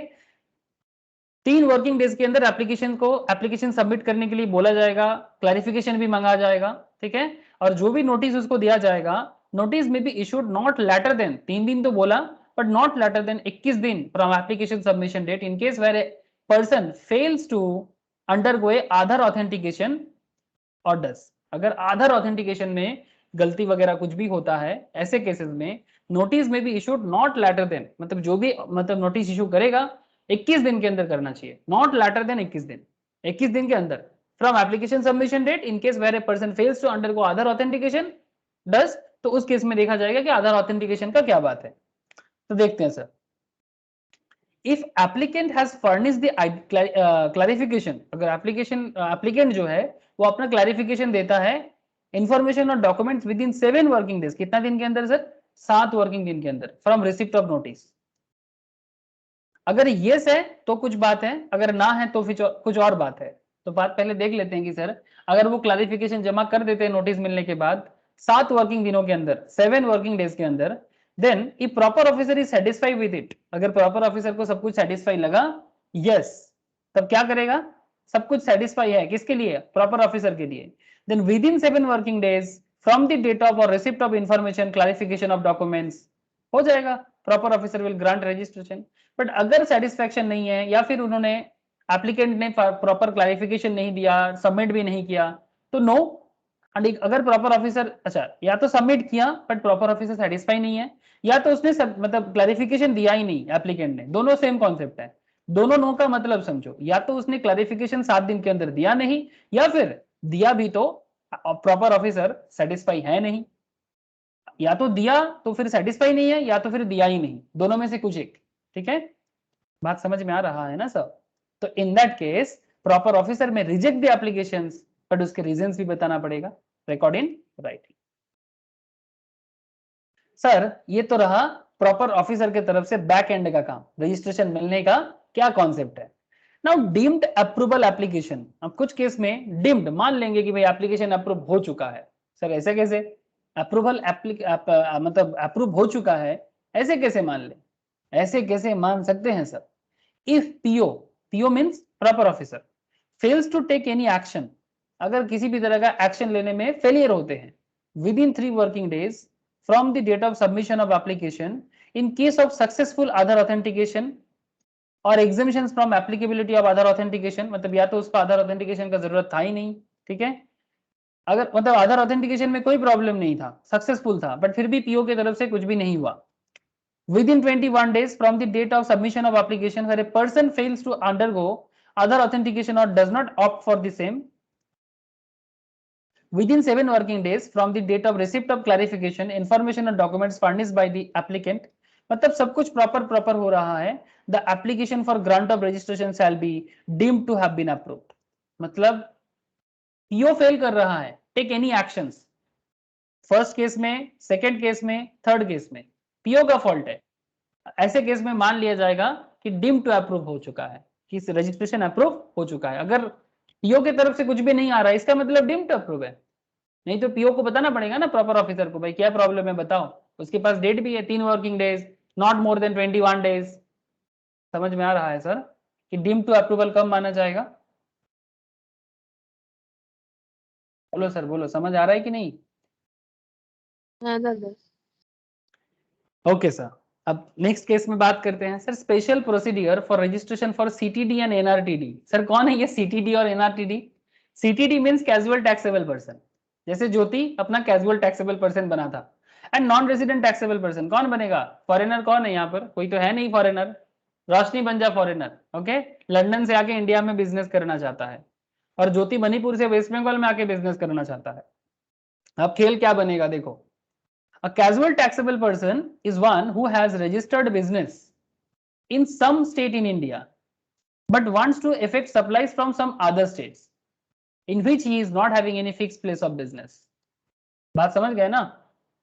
3 working days के अंदर एप्लीकेशन सबमिट करने के लिए बोला जाएगा, क्लैरिफिकेशन भी मांगा जाएगा. ठीक है, और जो भी नोटिस उसको दिया जाएगा, नोटिस में भी इशूड नॉट लेटर देन, 3 दिन तो बोला, बट नॉट लेटर देन 21 दिन from application submission date in case where a person fails to undergo a Aadhaar authentication orders. अगर आधार ऑथेंटिकेशन में गलती वगैरह कुछ भी होता है, ऐसे केसेस में नोटिस में भी इशूड नॉट लेटर देन, मतलब जो भी मतलब नोटिस इशू करेगा 21 दिन के अंदर करना चाहिए. नॉट लेटर देन 21 दिन, 21 दिन के अंदर from application submission date in case where a person fails to undergo Aadhaar authentication does. तो उस केस में देखा जाएगा कि आधार ऑथेंटिकेशन का क्या बात है. तो देखते हैं sir. If applicant has furnished the clarification, अगर एप्लीकेंट जो है वो अपना क्लैरिफिकेशन देता है इंफॉर्मेशन और documents with in 7 working days, कितना दिन के अंदर सर? 7 वर्किंग दिन के अंदर फ्रॉम रिसिप्ट ऑफ नोटिस। अगर यस है तो कुछ बात है, अगर ना है तो फिर कुछ और बात है। तो बात पहले देख लेते हैं कि सर अगर वो क्लैरिफिकेशन जमा कर देते हैं नोटिस मिलने के बाद 7 वर्किंग दिनों के अंदर, 7 वर्किंग डेज के अंदर, then if proper officer is satisfied with it, अगर प्रॉपर ऑफिसर को सब कुछ सेटिस्फाई लगा, यस, तब क्या करेगा? सब कुछ सेटिस्फाई है किसके लिए? प्रॉपर ऑफिसर के लिए। Then within 7 working days from the date of और receipt of information clarification of documents, हो जाएगा, proper officer will grant registration. But अगर सेटिस्फैक्शन नहीं है या फिर उन्होंने एप्लीकेंट ने प्रॉपर क्लैरिफिकेशन नहीं दिया, सबमिट भी नहीं किया, तो नो। अगर प्रॉपर ऑफिसर, अच्छा, या तो सबमिट किया बट प्रॉपर ऑफिसर सेटिस्फाई नहीं है, या तो उसने मतलब क्लैरिफिकेशन दिया ही नहीं एप्लीकेंट ने, दोनों सेम कॉन्सेप्ट है। दोनों नो का मतलब समझो, या तो उसने क्लैरिफिकेशन 7 दिन के अंदर दिया नहीं, या फिर दिया भी तो प्रॉपर ऑफिसर सेटिस्फाई है नहीं, या तो दिया तो फिर सेटिस्फाई नहीं है, या तो फिर दिया ही नहीं, दोनों में से कुछ एक। ठीक है, बात समझ में आ रहा है ना सर? तो in that case proper officer में रिजेक्ट द एप्लीकेशंस, बट उसके रीजंस भी बताना पड़ेगा, रिकॉर्ड इन राइटिंग। सर ये तो रहा प्रॉपर ऑफिसर के तरफ से बैक एंड का काम, रजिस्ट्रेशन मिलने का क्या कॉन्सेप्ट है। नाउ डीम्ड अप्रूवल एप्लीकेशन, अब कुछ केस में डीम्ड मान लेंगे कि भाई एप्लीकेशन अप्रूव हो चुका है। सर ऐसे कैसे? अप्रूवल मतलब अप्रूव हो चुका है, ऐसे कैसे मान ले? ऐसे कैसे मान सकते हैं sir? If PO means proper officer fails to take any action, अगर किसी भी तरह का एक्शन लेने में फेलियर होते हैं within 3 working days from the date of submission of application, in case of successful Aadhaar authentication और exemptions from applicability of Aadhaar authentication, मतलब या तो उसको आधार ऑथेंटिकेशन का जरूरत था ही नहीं, ठीक है, अगर मतलब आधार ऑथेंटिकेशन में कोई प्रॉब्लम नहीं था, सक्सेसफुल था, बट फिर भी पीओ की तरफ से कुछ भी नहीं हुआ। Within 21 days from the date of submission of application, where a person fails to undergo other authentication or does not opt for the same, within 7 working days from the date of receipt of clarification, information and documents furnished by the applicant, मतलब सब कुछ proper हो रहा है, the application for grant of registration shall be deemed to have been approved, मतलब PO fail कर रहा है, take any actions, first case में, सेकेंड केस में, थर्ड केस में पीओ का फॉल्ट है, ऐसे केस में मान लिया जाएगा कि डीम टू अप्रूव हो चुका है, कि रजिस्ट्रेशन अप्रूव हो चुका है। अगर पीओ की तरफ से कुछ भी नहीं आ रहा है, इसका मतलब डीम टू अप्रूव है। नहीं तो पीओ को बताना पड़ेगा ना प्रॉपर ऑफिसर को, भाई क्या प्रॉब्लम है बताओ, उसके पास डेट भी है 3 working days, not more than 21 days. समझ में आ रहा है सर कि डीम टू अप्रूवल कब माना जाएगा? बोलो सर, बोलो, समझ आ रहा है कि नहीं? हाँ दादा। ओके सर, अब नेक्स्ट केस में बात करते हैं sir, special procedure for registration for CTD and NRTD. Sir कौन है ये सीटीडी और NRTD? CTD means casual taxable person, जैसे ज्योति अपना कैजुअल टैक्सेबल पर्सन बना था, and non resident taxable person कौन बनेगा? फॉरेनर कौन है यहाँ पर? कोई तो है नहीं फॉरेनर, रोशनी बन जा फॉरेनर, ओके, लंदन से आके इंडिया में बिजनेस करना चाहता है, और ज्योति मणिपुर से वेस्ट बंगाल में आके बिजनेस करना चाहता है। अब खेल क्या बनेगा देखो, a casual taxable person is one who has registered business in some state in India but wants to effect supplies from some other states in which he is not having any fixed place of business। बात समझ गए ना?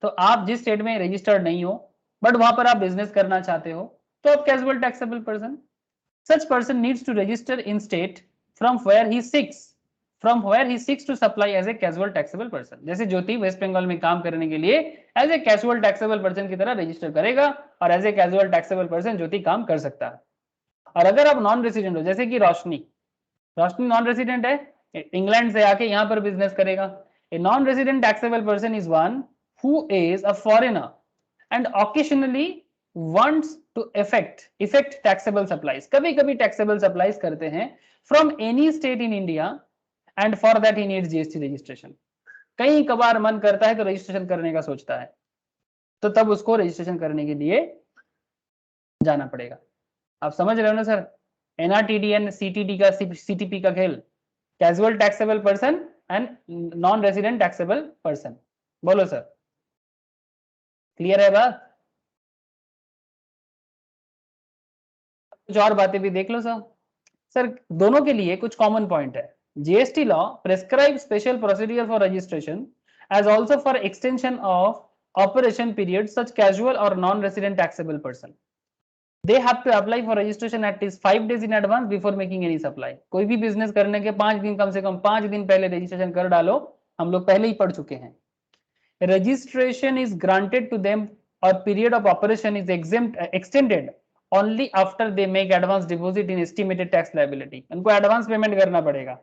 तो आप जिस state में registered नहीं हो बट वहां पर आप बिजनेस करना चाहते हो, तो आप casual taxable person. Such person needs to register in state from where he seeks to supply as a casual taxable person. जैसे ज्योति वेस्ट बंगाल में काम करने के लिए as a casual taxable person की तरह रजिस्टर करेगा, और as a casual taxable person Jyoti काम कर सकता है। और अगर आप नॉन रेसिडेंट हो, जैसे कि रोशनी नॉन रेसिडेंट है, इंग्लैंड से आके यहाँ पर बिजनेस करेगा। A non resident taxable person is one who is a foreigner and occasionally wants to effect taxable supplies, कभी कभी taxable supplies करते हैं from any state in India and for that he needs GST registration। कई कबार मन करता है तो रजिस्ट्रेशन करने का सोचता है, तो तब उसको रजिस्ट्रेशन करने के लिए जाना पड़ेगा। आप समझ रहे हो ना सर? एनआरटीडी एंड सीटीडी का सीटीपी का खेल, casual taxable person and non resident taxable person. बोलो सर, क्लियर है बात? कुछ और बातें भी देख लो सर। सर दोनों के लिए कुछ कॉमन पॉइंट है। GST law prescribe special procedure for registration as also for extension of operation period such casual or non-resident taxable person. They have to apply for registration at least 5 days in advance before making any supply. कोई भी business करने के 5 दिन, कम से कम 5 दिन पहले registration कर डालो, हम लोग पहले ही पढ़ चुके हैं. Registration is granted to them or period of operation is extended only after they make advance deposit in estimated tax liability. उनको एडवांस पेमेंट करना पड़ेगा.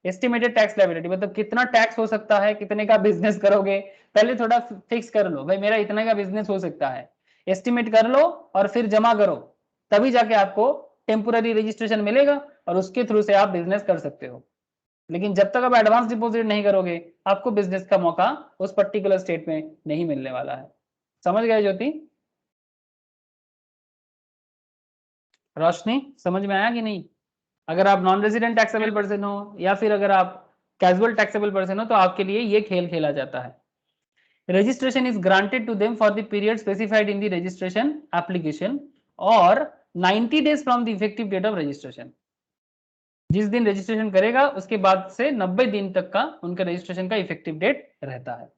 एस्टिमेटेड टैक्स लायबिलिटी मतलब कितना टैक्स हो सकता है, कितने का बिजनेस करोगे, पहले थोड़ा फिक्स कर लो, भाई मेरा इतने का बिजनेस हो सकता है, एस्टिमेट कर लो और फिर जमा करो, तभी जाके आपको टेम्पोररी रजिस्ट्रेशन मिलेगा और उसके थ्रू से आप बिजनेस कर सकते हो. लेकिन जब तक आप एडवांस डिपॉजिट नहीं करोगे, आपको बिजनेस का मौका उस पर्टिकुलर स्टेट में नहीं मिलने वाला है. समझ गए ज्योति? रोशनी, समझ में आया कि नहीं? अगर आप नॉन रेजिडेंट टैक्सेबल पर्सन हो या फिर अगर आप कैजुअल टैक्सेबल पर्सन हो तो आपके लिए ये खेल खेला जाता है. Registration is granted to them for the period specified in the registration application और 90 days from the effective date of registration. जिस दिन रजिस्ट्रेशन करेगा उसके बाद से 90 दिन तक का उनका रजिस्ट्रेशन का इफेक्टिव डेट रहता है.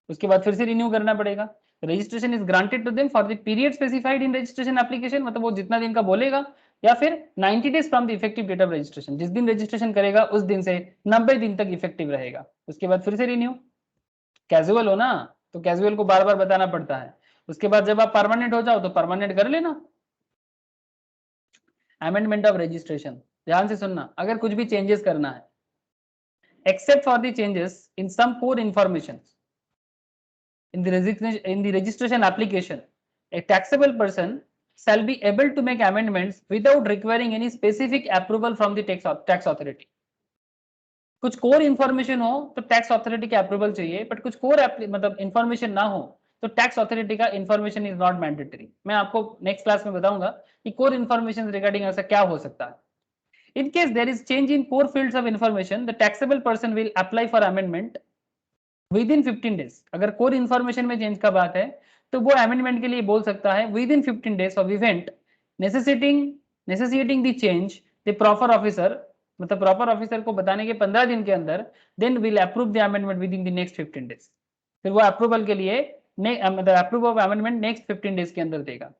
उसके बाद फिर से रिन्यू करना पड़ेगा. Registration is granted to them for the period specified in registration application, मतलब वो जितना दिन का बोलेगा, या फिर 90 days from the effective date of registration, जिस दिन रजिस्ट्रेशन करेगा उस दिन से 90 दिन तक इफेक्टिव रहेगा. उसके बाद फिर से रिन्यू. कैजुअल हो ना तो कैजुअल को बार बार बताना पड़ता है. उसके बाद जब आप परमानेंट हो जाओ तो परमानेंट कर लेना. अमेंडमेंट ऑफ रजिस्ट्रेशन, ध्यान से सुनना, अगर कुछ भी चेंजेस करना है, except for the changes in some core information in the registration application, a taxable person shall be able to make amendments without requiring any specific approval from the tax authority. कुछ core information हो तो tax authority के approval चाहिए, but कुछ core मतलब information ना हो तो टैक्स अथॉरिटी का इंफॉर्मेशन इज नॉट मैंडेटरी. मैं आपको नेक्स्ट क्लास में बताऊंगा कि कोर इंफॉर्मेशन रिगार्डिंग ऐसा क्या हो सकता है. In case there is change in core fields of information, the taxable person will apply for amendment within 15 days. अगर कोर इंफॉर्मेशन में चेंज का बात है तो वो अमेंडमेंट के लिए बोल सकता है within 15 days of event necessitating the change, the proper officer, मतलब प्रॉपर ऑफिसर को बताने के 15 दिन के अंदर, then will approve the amendment within the next 15 days. फिर वो अप्रूवल के लिए मतलब approve of amendment next 15 days के अंदर देगा.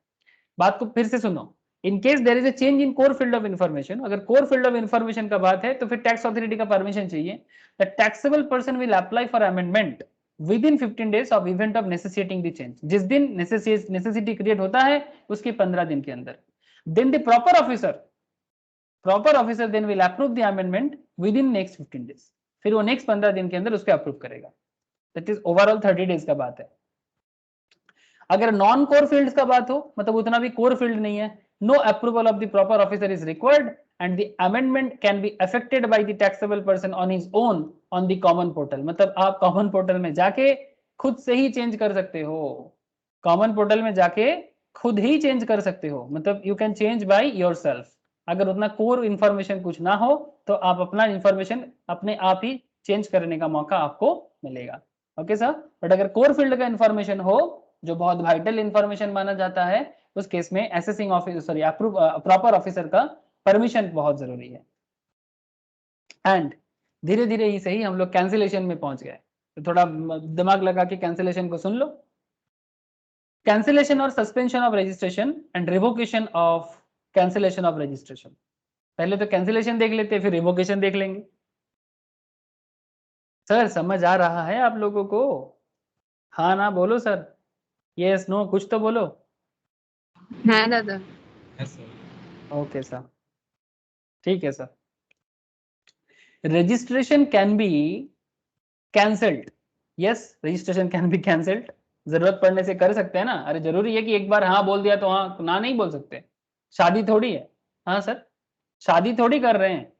बात को फिर से सुनो. In case there is a change in core field of information, अगर कोर फील्ड ऑफ इंफॉर्मेशन का बात है तो फिर टैक्स अथॉरिटी का परमिशन चाहिए. The taxable person will apply for amendment within 15 days of event of necessitating the change. जिस दिन नेसेसिटी क्रिएट होता है उसके 15 दिन के अंदर, then the proper officer then will approve the amendment within next 15 days. फिर वो नेक्स्ट 15 दिन के अंदर उसको अप्रूव करेगा. दैट इज ओवरऑल 30 डेज का बात है. अगर नॉन कोर फील्ड्स का बात हो, मतलब उतना भी कोर फील्ड नहीं है, no approval of the proper officer is required and the amendment can be affected by the taxable person on his own on the common portal. मतलब आप कॉमन पोर्टल में जाके खुद से ही चेंज कर सकते हो. कॉमन पोर्टल में जाके खुद ही चेंज कर सकते हो, मतलब you can change by yourself. अगर उतना कोर इंफॉर्मेशन कुछ ना हो तो आप अपना इंफॉर्मेशन अपने आप ही चेंज करने का मौका आपको मिलेगा. Okay sir. बट अगर कोर फील्ड का इंफॉर्मेशन हो जो बहुत वाइटल इंफॉर्मेशन माना जाता है, उस केस में असेसिंग ऑफिसर प्रॉपर ऑफिसर का परमिशन बहुत जरूरी है. एंड धीरे धीरे ही सही हम लोग कैंसिलेशन में पहुंच गए, तो थोड़ा दिमाग लगा के कैंसिलेशन को सुन लो. कैंसिलेशन और suspension of registration and revocation of cancellation of registration. पहले तो कैंसिलेशन देख लेते हैं, फिर रिवोकेशन देख लेंगे. सर समझ आ रहा है आप लोगों को? हाँ ना बोलो सर, यस नो कुछ तो बोलो. हाँ दादा. Yes sir. ओके सर, ठीक है sir. Registration can be cancelled. Yes, registration can be cancelled. जरूरत पड़ने से कर सकते हैं ना. अरे जरूरी है कि एक बार हाँ बोल दिया तो हाँ ना नहीं बोल सकते. शादी थोड़ी है. हाँ सर, शादी थोड़ी कर रहे हैं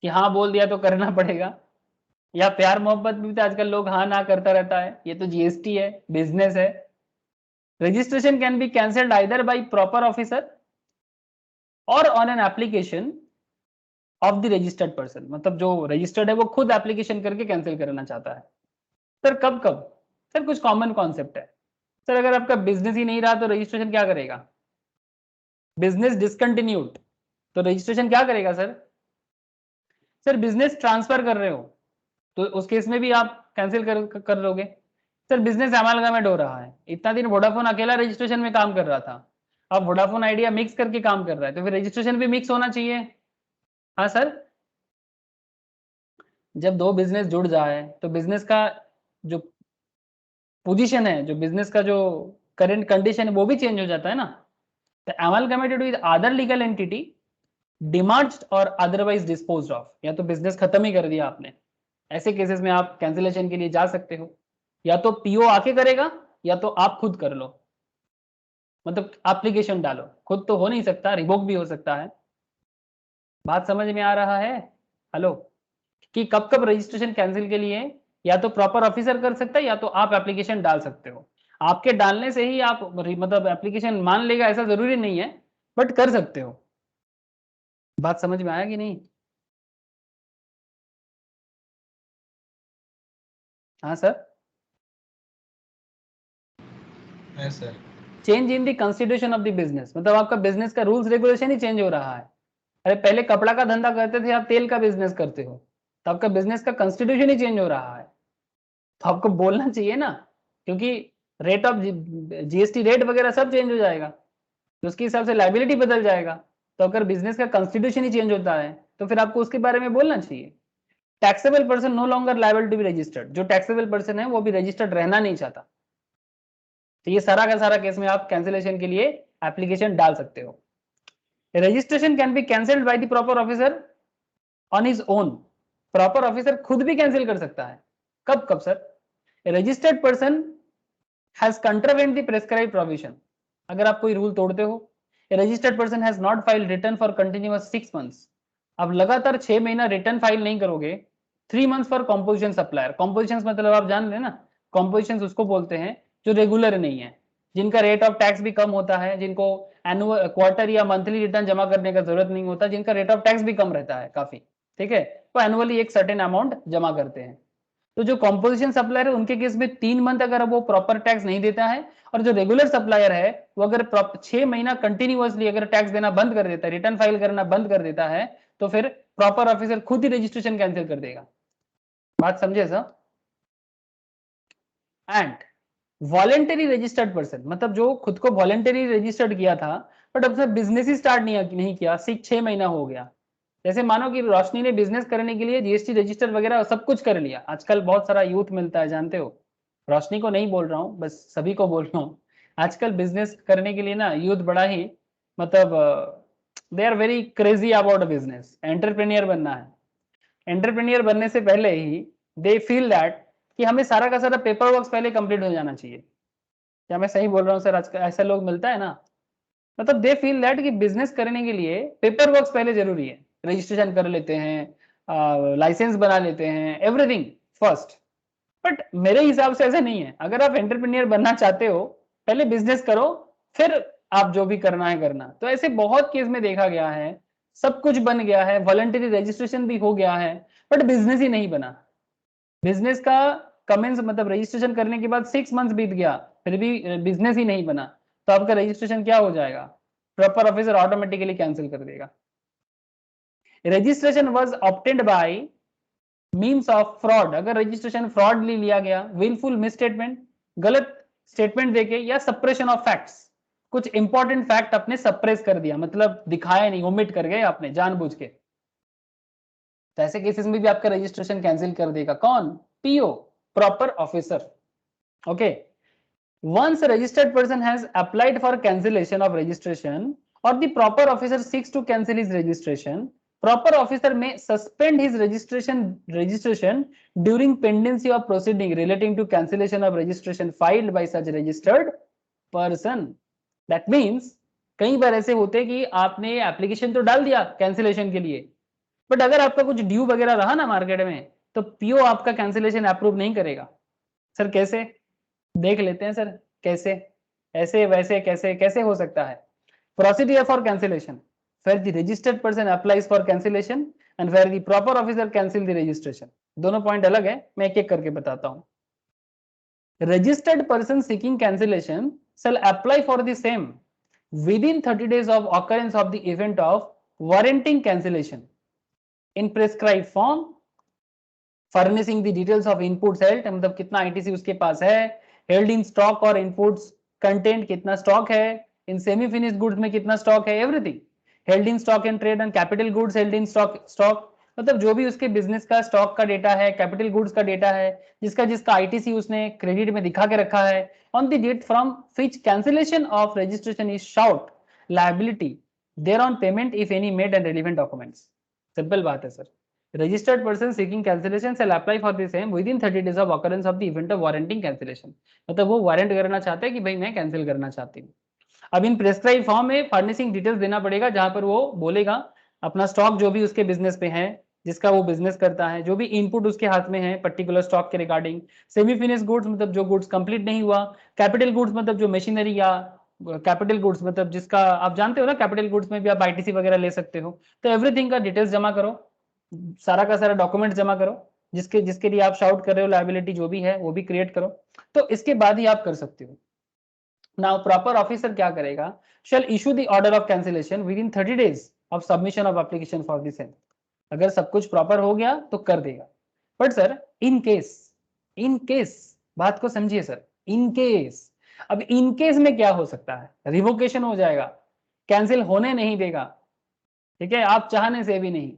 कि हाँ बोल दिया तो करना पड़ेगा. या प्यार मोहब्बत भी तो आजकल लोग हाँ ना करता रहता है. ये तो जीएसटी है, बिजनेस है. Registration can be cancelled either by proper officer or on an application of the registered person. मतलब जो रजिस्टर्ड है वो खुद एप्लीकेशन करके कैंसिल करना चाहता है. सर कब कब? सर कुछ कॉमन कॉन्सेप्ट है. सर अगर आपका बिजनेस ही नहीं रहा तो रजिस्ट्रेशन क्या करेगा? बिजनेस डिसकंटिन्यूड तो रजिस्ट्रेशन क्या करेगा सर? सर बिजनेस ट्रांसफर कर रहे हो तो उस केस में भी आप कैंसिल कर लोगे? सर बिजनेस अमालगमेट हो रहा है, इतना दिन वोडाफोन अकेला रजिस्ट्रेशन में काम कर रहा था, अब वोडाफोन आइडिया मिक्स करके काम कर रहा है, तो फिर रजिस्ट्रेशन भी मिक्स होना चाहिए। हाँ सर, जब दो बिजनेस जुड़ जाए तो बिजनेस का जो पोजीशन है, जो बिजनेस का जो करंट कंडीशन है वो भी चेंज हो जाता है ना। तो amalgamated with other legal entity demerged और अदरवाइज डिस्पोज्ड ऑफ, या तो बिजनेस खत्म ही कर दिया आपने, ऐसे केसेस में आप कैंसिलेशन के लिए जा सकते हो। या तो पीओ आके करेगा या तो आप खुद कर लो, मतलब एप्लीकेशन डालो, खुद तो हो नहीं सकता, रिवोक भी हो सकता है। बात समझ में आ रहा है? हेलो, कि कब कब रजिस्ट्रेशन कैंसिल के लिए या तो प्रॉपर ऑफिसर कर सकता है या तो आप एप्लीकेशन डाल सकते हो। आपके डालने से ही आप मतलब एप्लीकेशन मान लेगा ऐसा जरूरी नहीं है, बट कर सकते हो। बात समझ में आया कि नहीं? हाँ सर। है sir. Change in the constitution of the business, मतलब आपका बिजनेस का रूल्स रेगुलेशन ही चेंज हो रहा है। अरे पहले कपड़ा का धंधा करते थे, आप तेल का बिजनेस करते हो, तो आपका बिजनेस का कॉन्स्टिट्यूशन ही चेंज हो रहा है, तो आपको बोलना चाहिए ना, क्योंकि रेट ऑफ जीएसटी रेट वगैरह सब चेंज हो जाएगा, तो उसके हिसाब से लाइबिलिटी बदल जाएगा। तो अगर बिजनेस का कॉन्स्टिट्यूशन ही चेंज होता है तो फिर आपको उसके बारे में बोलना चाहिए। Taxable person no longer liable to be registered, जो टैक्सेबल पर्सन है वो भी रजिस्टर्ड रहना नहीं चाहता, तो ये सारा का सारा केस में आप कैंसिलेशन के लिए एप्लीकेशन डाल सकते हो। Registration can be cancelled by the proper officer on his own, proper officer खुद भी कैंसिल कर सकता है। कब कब sir? Registered person has contravened the prescribed provision, अगर आप कोई रूल तोड़ते हो। Registered person has not filed return for continuous 6 months, अब लगातार 6 महीना रिटर्न फाइल नहीं करोगे। 3 months for composition supplier, composition मतलब आप जान रहे ना, कॉम्पोजिशन उसको बोलते हैं जो रेगुलर नहीं है, जिनका रेट ऑफ टैक्स भी कम होता है, जिनको एनुअल क्वार्टर या मंथली रिटर्न जमा करने का जरूरत नहीं होता, जिनका रेट ऑफ टैक्स भी कम रहता है काफी, ठीक है, तो एनुअली एक सर्टेन अमाउंट जमा करते हैं। तो जो कॉम्पोजिशन सप्लायर है उनके केस में 3 मंथ अगर वो प्रॉपर टैक्स नहीं देता है, और जो रेगुलर सप्लायर है वो अगर 6 महीना कंटिन्यूअसली अगर टैक्स देना बंद कर देता है, रिटर्न फाइल करना बंद कर देता है, तो फिर प्रॉपर ऑफिसर खुद ही रजिस्ट्रेशन कैंसिल कर देगा। बात समझे sir? And voluntary registered person, मतलब जो खुद को वॉलेंटरी रजिस्टर्ड किया था बट अब से बिजनेस ही स्टार्ट नहीं किया, 6 महीना हो गया। जैसे मानो कि रोशनी ने बिजनेस करने के लिए जीएसटी रजिस्टर वगैरह सब कुछ कर लिया, आजकल बहुत सारा यूथ मिलता है जानते हो, रोशनी को नहीं बोल रहा हूँ, बस सभी को बोल रहा हूँ। आजकल बिजनेस करने के लिए ना यूथ बड़ा ही मतलब they are very crazy about business, entrepreneur बनना है। एंटरप्रेन्योर बनने से पहले ही दे फील दैट कि हमें सारा का सारा पेपर वर्क पहले कंप्लीट हो जाना चाहिए। क्या मैं सही बोल रहा हूँ सर? आजकल ऐसा लोग मिलता है ना, मतलब दे फील दैट कि बिजनेस करने के लिए पेपर वर्क पहले जरूरी है, रजिस्ट्रेशन कर लेते हैं, लाइसेंस बना लेते हैं, एवरीथिंग फर्स्ट। बट मेरे हिसाब से ऐसा नहीं है, अगर आप एंटरप्रेन्योर बनना चाहते हो पहले बिजनेस करो, फिर आप जो भी करना है करना। तो ऐसे बहुत केस में देखा गया है, सब कुछ बन गया है, वॉलंटरी रजिस्ट्रेशन भी हो गया है, बट बिजनेस ही नहीं बना। बिजनेस का कमेंस मतलब रजिस्ट्रेशन करने के बाद 6 मंथ बीत गया, फिर भी बिजनेस ही नहीं बना, तो आपका रजिस्ट्रेशन क्या हो जाएगा? प्रॉपर ऑफिसर ऑटोमेटिकली कैंसिल कर देगा। Registration was obtained by means of fraud, अगर रजिस्ट्रेशन फ्रॉड लिया गया, विलफुल मिसस्टेटमेंट, गलत स्टेटमेंट देके, या सप्रेशन ऑफ फैक्ट्स, कुछ इंपॉर्टेंट फैक्ट आपने सप्रेस कर दिया, मतलब दिखाया नहीं, ओमिट कर गए आपने जानबूझ के, तो ऐसे केसेस में भी आपका रजिस्ट्रेशन कैंसिल कर देगा। कौन? PO, proper officer. Okay, once a registered person has applied for cancellation of registration or the proper officer seeks to cancel his registration, proper officer may suspend his registration during pendency of proceeding relating to cancellation of registration filed by such registered person. That means कई बार ऐसे होते कि आपने application तो डाल दिया cancellation के लिए, बट अगर आपका कुछ ड्यू वगैरह रहा ना मार्केट में, तो पीओ आपका कैंसिलेशन अप्रूव नहीं करेगा। सर कैसे? देख लेते हैं सर कैसे, ऐसे वैसे कैसे कैसे हो सकता है। Procedure for cancellation, where the registered person applies for cancellation and where the proper officer cancel the registration, दोनों पॉइंट अलग है, मैं एक एक करके बताता हूं। registered person seeking cancellation shall apply for the same within 30 days of occurrence of the event of warranting cancellation in prescribed form furnishing the details of inputs held, मतलब कितना आईटीसी उसके पास है, हेल्ड इन स्टॉक और inputs content कितना stock है, in semi finished goods में कितना stock है, everything. Held in stock and trade and capital goods held in stock मतलब जो भी उसके बिजनेस का स्टॉक का डेटा है, कैपिटल गुड्स का डेटा है, जिसका जिसका आईटीसी उसने क्रेडिट में दिखा के रखा है, on the date from which cancellation of registration is sought liability thereon payment if any made and relevant documents. Simple बात है sir. Registered person seeking cancellation shall apply for the same within 30 days of occurrence of the event of warranting cancellation। मतलब वो warrant करना चाहते हैं कि भाई मैं कैंसिल करना चाहती हूँ। अब इन प्रेस्क्राइब फॉर्म में फर्निशिंग डिटेल्स देना पड़ेगा, जहां पर वो बोलेगा अपना स्टॉक जो भी उसके बिजनेस पे है, जिसका वो बिजनेस करता है, जो भी इनपुट उसके हाथ में है पर्टिकुलर स्टॉक के रिगार्डिंग, सेमी फिनिश गुड्स मतलब जो गुड्स कंप्लीट नहीं हुआ, कैपिटल गुड्स मतलब जो मशीनरी या कैपिटल गुड्स मतलब जिसका आप जानते हो ना, कैपिटल गुड्स में भी आप आईटीसी वगैरह ले सकते हो। तो एवरीथिंग का डिटेल्स जमा करो, सारा का सारा डॉक्यूमेंट जमा करो, जिसके जिसके लिए आप शाउट कर रहे हो लायबिलिटी जो भी है वो भी क्रिएट करो। तो इसके बाद ही आप कर सकते हो। नाउ प्रॉपर ऑफिसर क्या करेगा, shall issue the order of cancellation with in 30 days of submission of application for the same. अगर सब कुछ प्रॉपर हो गया तो कर देगा। बट सर इन केस बात को समझिए सर, इन केस, अब इन केस में क्या हो सकता है, रिवोकेशन हो जाएगा, कैंसिल होने नहीं देगा, ठीक है, आप चाहने से भी नहीं।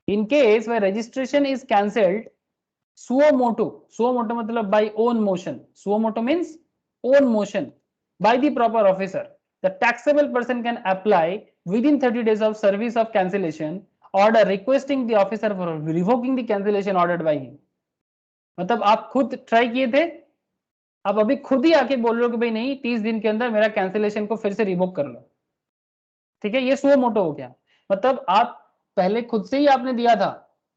In case where registration is cancelled suo motu मतलब by own motion, suo motu means own motion by the proper officer, the taxable person can apply within 30 days of service of cancellation order requesting the officer for revoking the cancellation ordered by him। मतलब आप खुद try किए थे, आप अभी खुद ही आके बोल रहे हो कि भाई नहीं 30 दिन के अंदर मेरा कैंसिलेशन को फिर से रिवोक कर लो, ठीक है, ये suo motu हो गया। मतलब आप पहले खुद से ही आपने दिया था,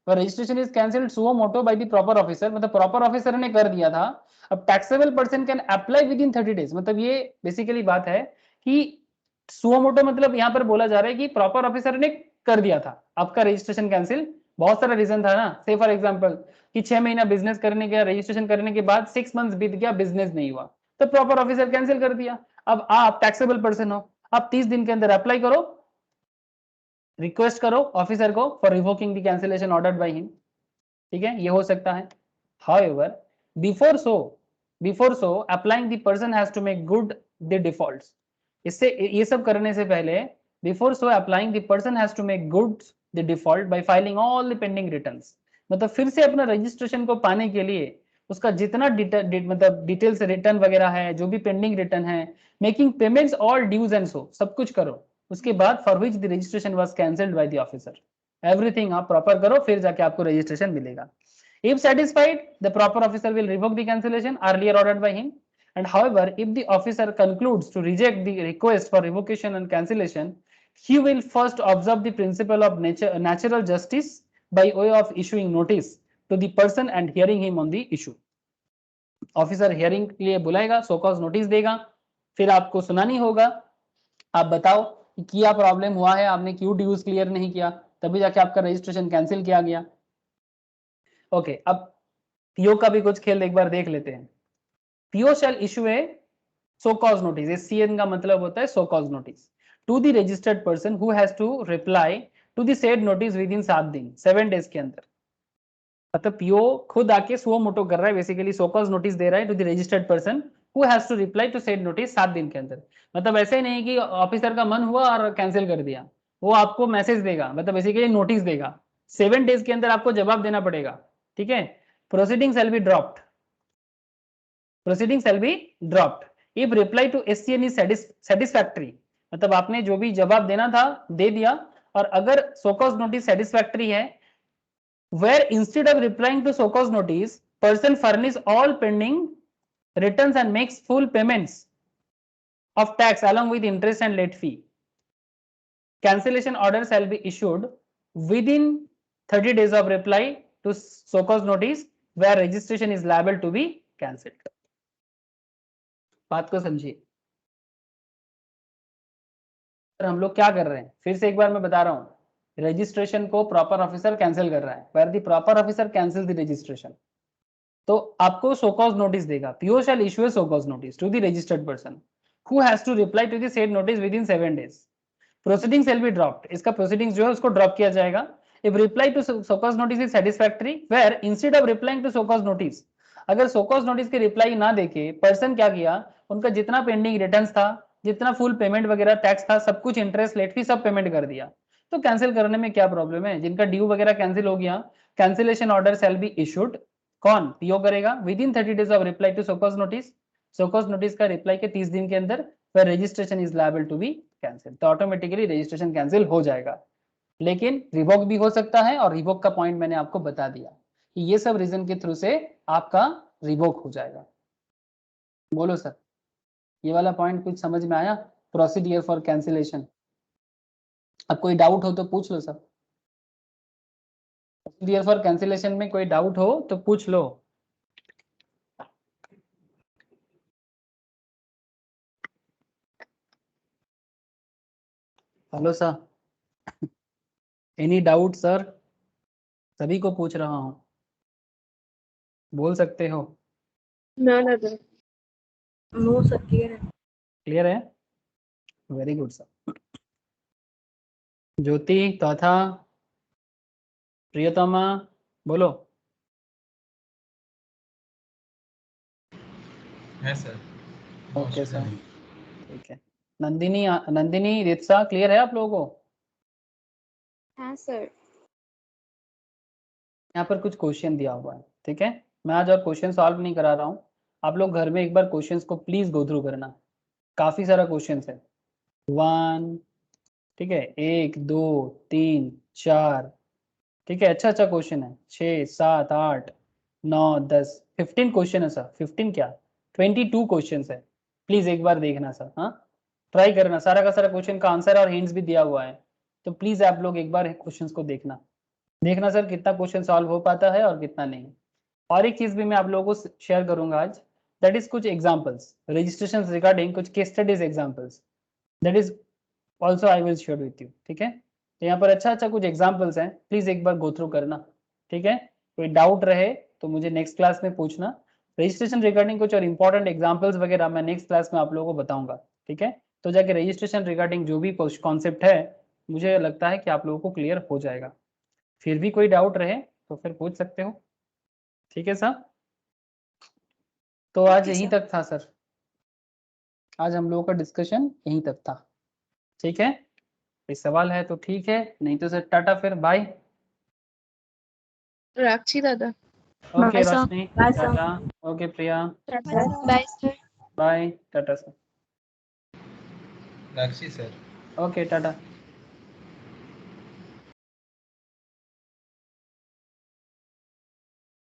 registration is cancelled suo motu bye the proper officer, मतलब प्रॉपर ऑफिसर ने कर दिया था। अब taxable person can apply with in 30 days, मतलब ये बेसिकली बात है कि सुओ मोटो मतलब यहाँ पर बोला जा रहा है कि प्रॉपर ऑफिसर ने कर दिया था आपका रजिस्ट्रेशन कैंसिल। बहुत सारा रीजन था ना, से फॉर एग्जाम्पल कि 6 महीना बिजनेस करने के रजिस्ट्रेशन करने के बाद 6 मंथ्स बीत गया, बिजनेस नहीं हुआ, तो प्रॉपर ऑफिसर कैंसिल कर दिया। अब आप टैक्सेबल पर्सन हो, आप 30 दिन के अंदर अप्लाई करो, रिक्वेस्ट करो ऑफिसर को for revoking the cancellation ordered by him, ठीक है, ये हो सकता है। However before so applying the person has to make good the defaults. इससे ये सब करने से पहले before so applying the person has to make good the default by filing all the pending returns. मतलब फिर से अपना रजिस्ट्रेशन को पाने के लिए उसका जितना मतलब डिटेल्स रिटर्न वगैरह है, जो भी पेंडिंग रिटर्न है, making payments all dues and so सब कुछ करो। उसके बाद for which the registration was cancelled by the officer, everything आप प्रॉपर करो, फिर जाके आपको रजिस्ट्रेशन मिलेगा। If satisfied the proper officer will revoke the cancellation earlier ordered by him, and however if the officer concludes to reject the request for revocation and cancellation, he will first observe the principle of natural justice by way of issuing notice to the person and hearing him on the issue। Officer hearing के लिए बुलाएगा, सो cause notice देगा, फिर आपको सुनानी होगा, आप बताओ कि क्या प्रॉब्लम हुआ है, आपने क्यों ड्यूज क्लियर नहीं किया, तभी जाके आपका रजिस्ट्रेशन कैंसिल किया गया। ओके, अब पीओ का भी कुछ खेल एक बार देख लेते हैं। PO shall issue a show cause notice, SCN का मतलब होता है show cause notice, to the registered person who has to reply to the said notice within 7 दिन 7 डेज के अंदर। मतलब पीओ खुद आके सुओ मोटो कर रहा है, बेसिकली सो कॉज नोटिस दे रहा है to the registered person who has to reply to said notice 7 दिन के अंदर। मतलब ऐसे नहीं कि ऑफिसर का मन हुआ और कैंसिल कर दिया, वो आपको मैसेज देगा, मतलब बेसिकली नोटिस देगा, 7 डेज के अंदर आपको जवाब देना पड़ेगा, ठीक है। Proceeding shall be dropped, proceeding shall be dropped if reply to SCN is satisfactory, मतलब आपने जो भी जवाब देना था दे दिया, और अगर सो कॉज नोटिस सेटिस्फैक्टरी है, where instead of replying to so cause notice person furnish all pending returns and makes full payments of tax along with interest and late fee, cancellation order shall be issued within 30 days of reply to so cause notice where registration is liable to be cancelled। बात को समझिए, हम लोग क्या कर रहे हैं, फिर से एक बार मैं बता रहा हूं, रजिस्ट्रेशन को प्रॉपर ऑफिसर कैंसिल कर रहा है, where the proper officer cancel the registration, तो आपको सो कॉज नोटिस देगा। PO shall issue a show cause notice to the registered person who has to reply to the said notice within 7 days, proceeding shall be dropped, इसका proceedings जो है उसको drop किया जाएगा, if reply to so cause notice is satisfactory, where instead of replying to so cause notice, अगर so cause notice की reply ना देके पर्सन क्या किया, उनका जितना पेंडिंग रिटर्न्स था, जितना फुल पेमेंट वगैरह टैक्स था, सब कुछ इंटरेस्ट लेट फी सब पेमेंट कर दिया, तो कैंसिल करने में क्या प्रॉब्लम है? जिनका ड्यू वगैरह कैंसिल हो गया, cancellation order shall be issued, कौन? पीओ करेगा within 30 days of reply to show cause notice, show cause notice का रिप्लाई के 30 दिन के अंदर where registration is liable to be cancelled, तो ऑटोमेटिकली रजिस्ट्रेशन कैंसिल हो जाएगा। लेकिन रिवोक भी हो सकता है, और रिवोक का पॉइंट मैंने आपको बता दिया कि ये सब रीजन के थ्रू से आपका रिवोक हो जाएगा। बोलो सर, ये वाला पॉइंट कुछ समझ में आया? प्रोसीडियर फॉर कैंसिलेशन, अब कोई डाउट हो तो पूछ लो सर। प्रोसीडियर फॉर कैंसिलेशन में कोई डाउट हो तो पूछ लो। Hello sir, any doubt sir? सभी को पूछ रहा हूँ, बोल सकते हो। None other. No sir, clear है। क्लियर है? Very good sir. ज्योति तथा प्रियतमा बोलो। है सर। ओके सर, ठीक है। नंदिनी, नंदिनी, रित्सा, क्लियर है आप लोगों को? हाँ सर। यहाँ पर कुछ क्वेश्चन दिया हुआ है, ठीक है। मैं आज और क्वेश्चन सॉल्व नहीं करा रहा हूँ, आप लोग घर में एक बार क्वेश्चंस को प्लीज गो थ्रू करना। काफी सारा क्वेश्चन है, 1, ठीक है, 1 2 3 4, ठीक है, अच्छा अच्छा क्वेश्चन है, 6 7 8 9 10 15 क्वेश्चन है सर। 15 क्या, 22 क्वेश्चन है। प्लीज एक बार देखना सर, हाँ ट्राई करना, सारा का सारा क्वेश्चन का आंसर और हिंट्स भी दिया हुआ है, तो प्लीज आप लोग एक बार क्वेश्चंस को देखना सर कितना क्वेश्चन सॉल्व हो पाता है और कितना नहीं। और एक चीज भी मैं आप लोगों को शेयर करूंगा आज, दैट इज कुछ एग्जांपल्स रजिस्ट्रेशन रिगार्डिंग, कुछ case studies examples, that is also I will share with you, ठीक है। तो यहाँ पर अच्छा अच्छा कुछ एग्जांपल्स हैं, प्लीज एक बार गो थ्रू करना, ठीक है। कोई डाउट रहे तो मुझे नेक्स्ट क्लास में पूछना। रजिस्ट्रेशन रिगार्डिंग कुछ और इंपॉर्टेंट एग्जांपल्स वगैरह मैं नेक्स्ट क्लास में आप लोगों को बताऊंगा, ठीक है। तो जाके रजिस्ट्रेशन रिगार्डिंग जो भी कॉन्सेप्ट है, मुझे लगता है कि आप लोगों को क्लियर हो जाएगा। फिर भी कोई डाउट रहे तो फिर पूछ सकते हो, ठीक है सर। तो आज यहीं तक था सर, आज हम लोगों का डिस्कशन यहीं तक था, ठीक है। कोई सवाल है तो ठीक है, नहीं तो सर टाटा, फिर बाय। राक्षी दादा। Okay Bye, sir. Roshni, Bye, sir. Tata. Okay Priya, Bye sir. Bye, tata sir. Rakshi sir. Okay Tata.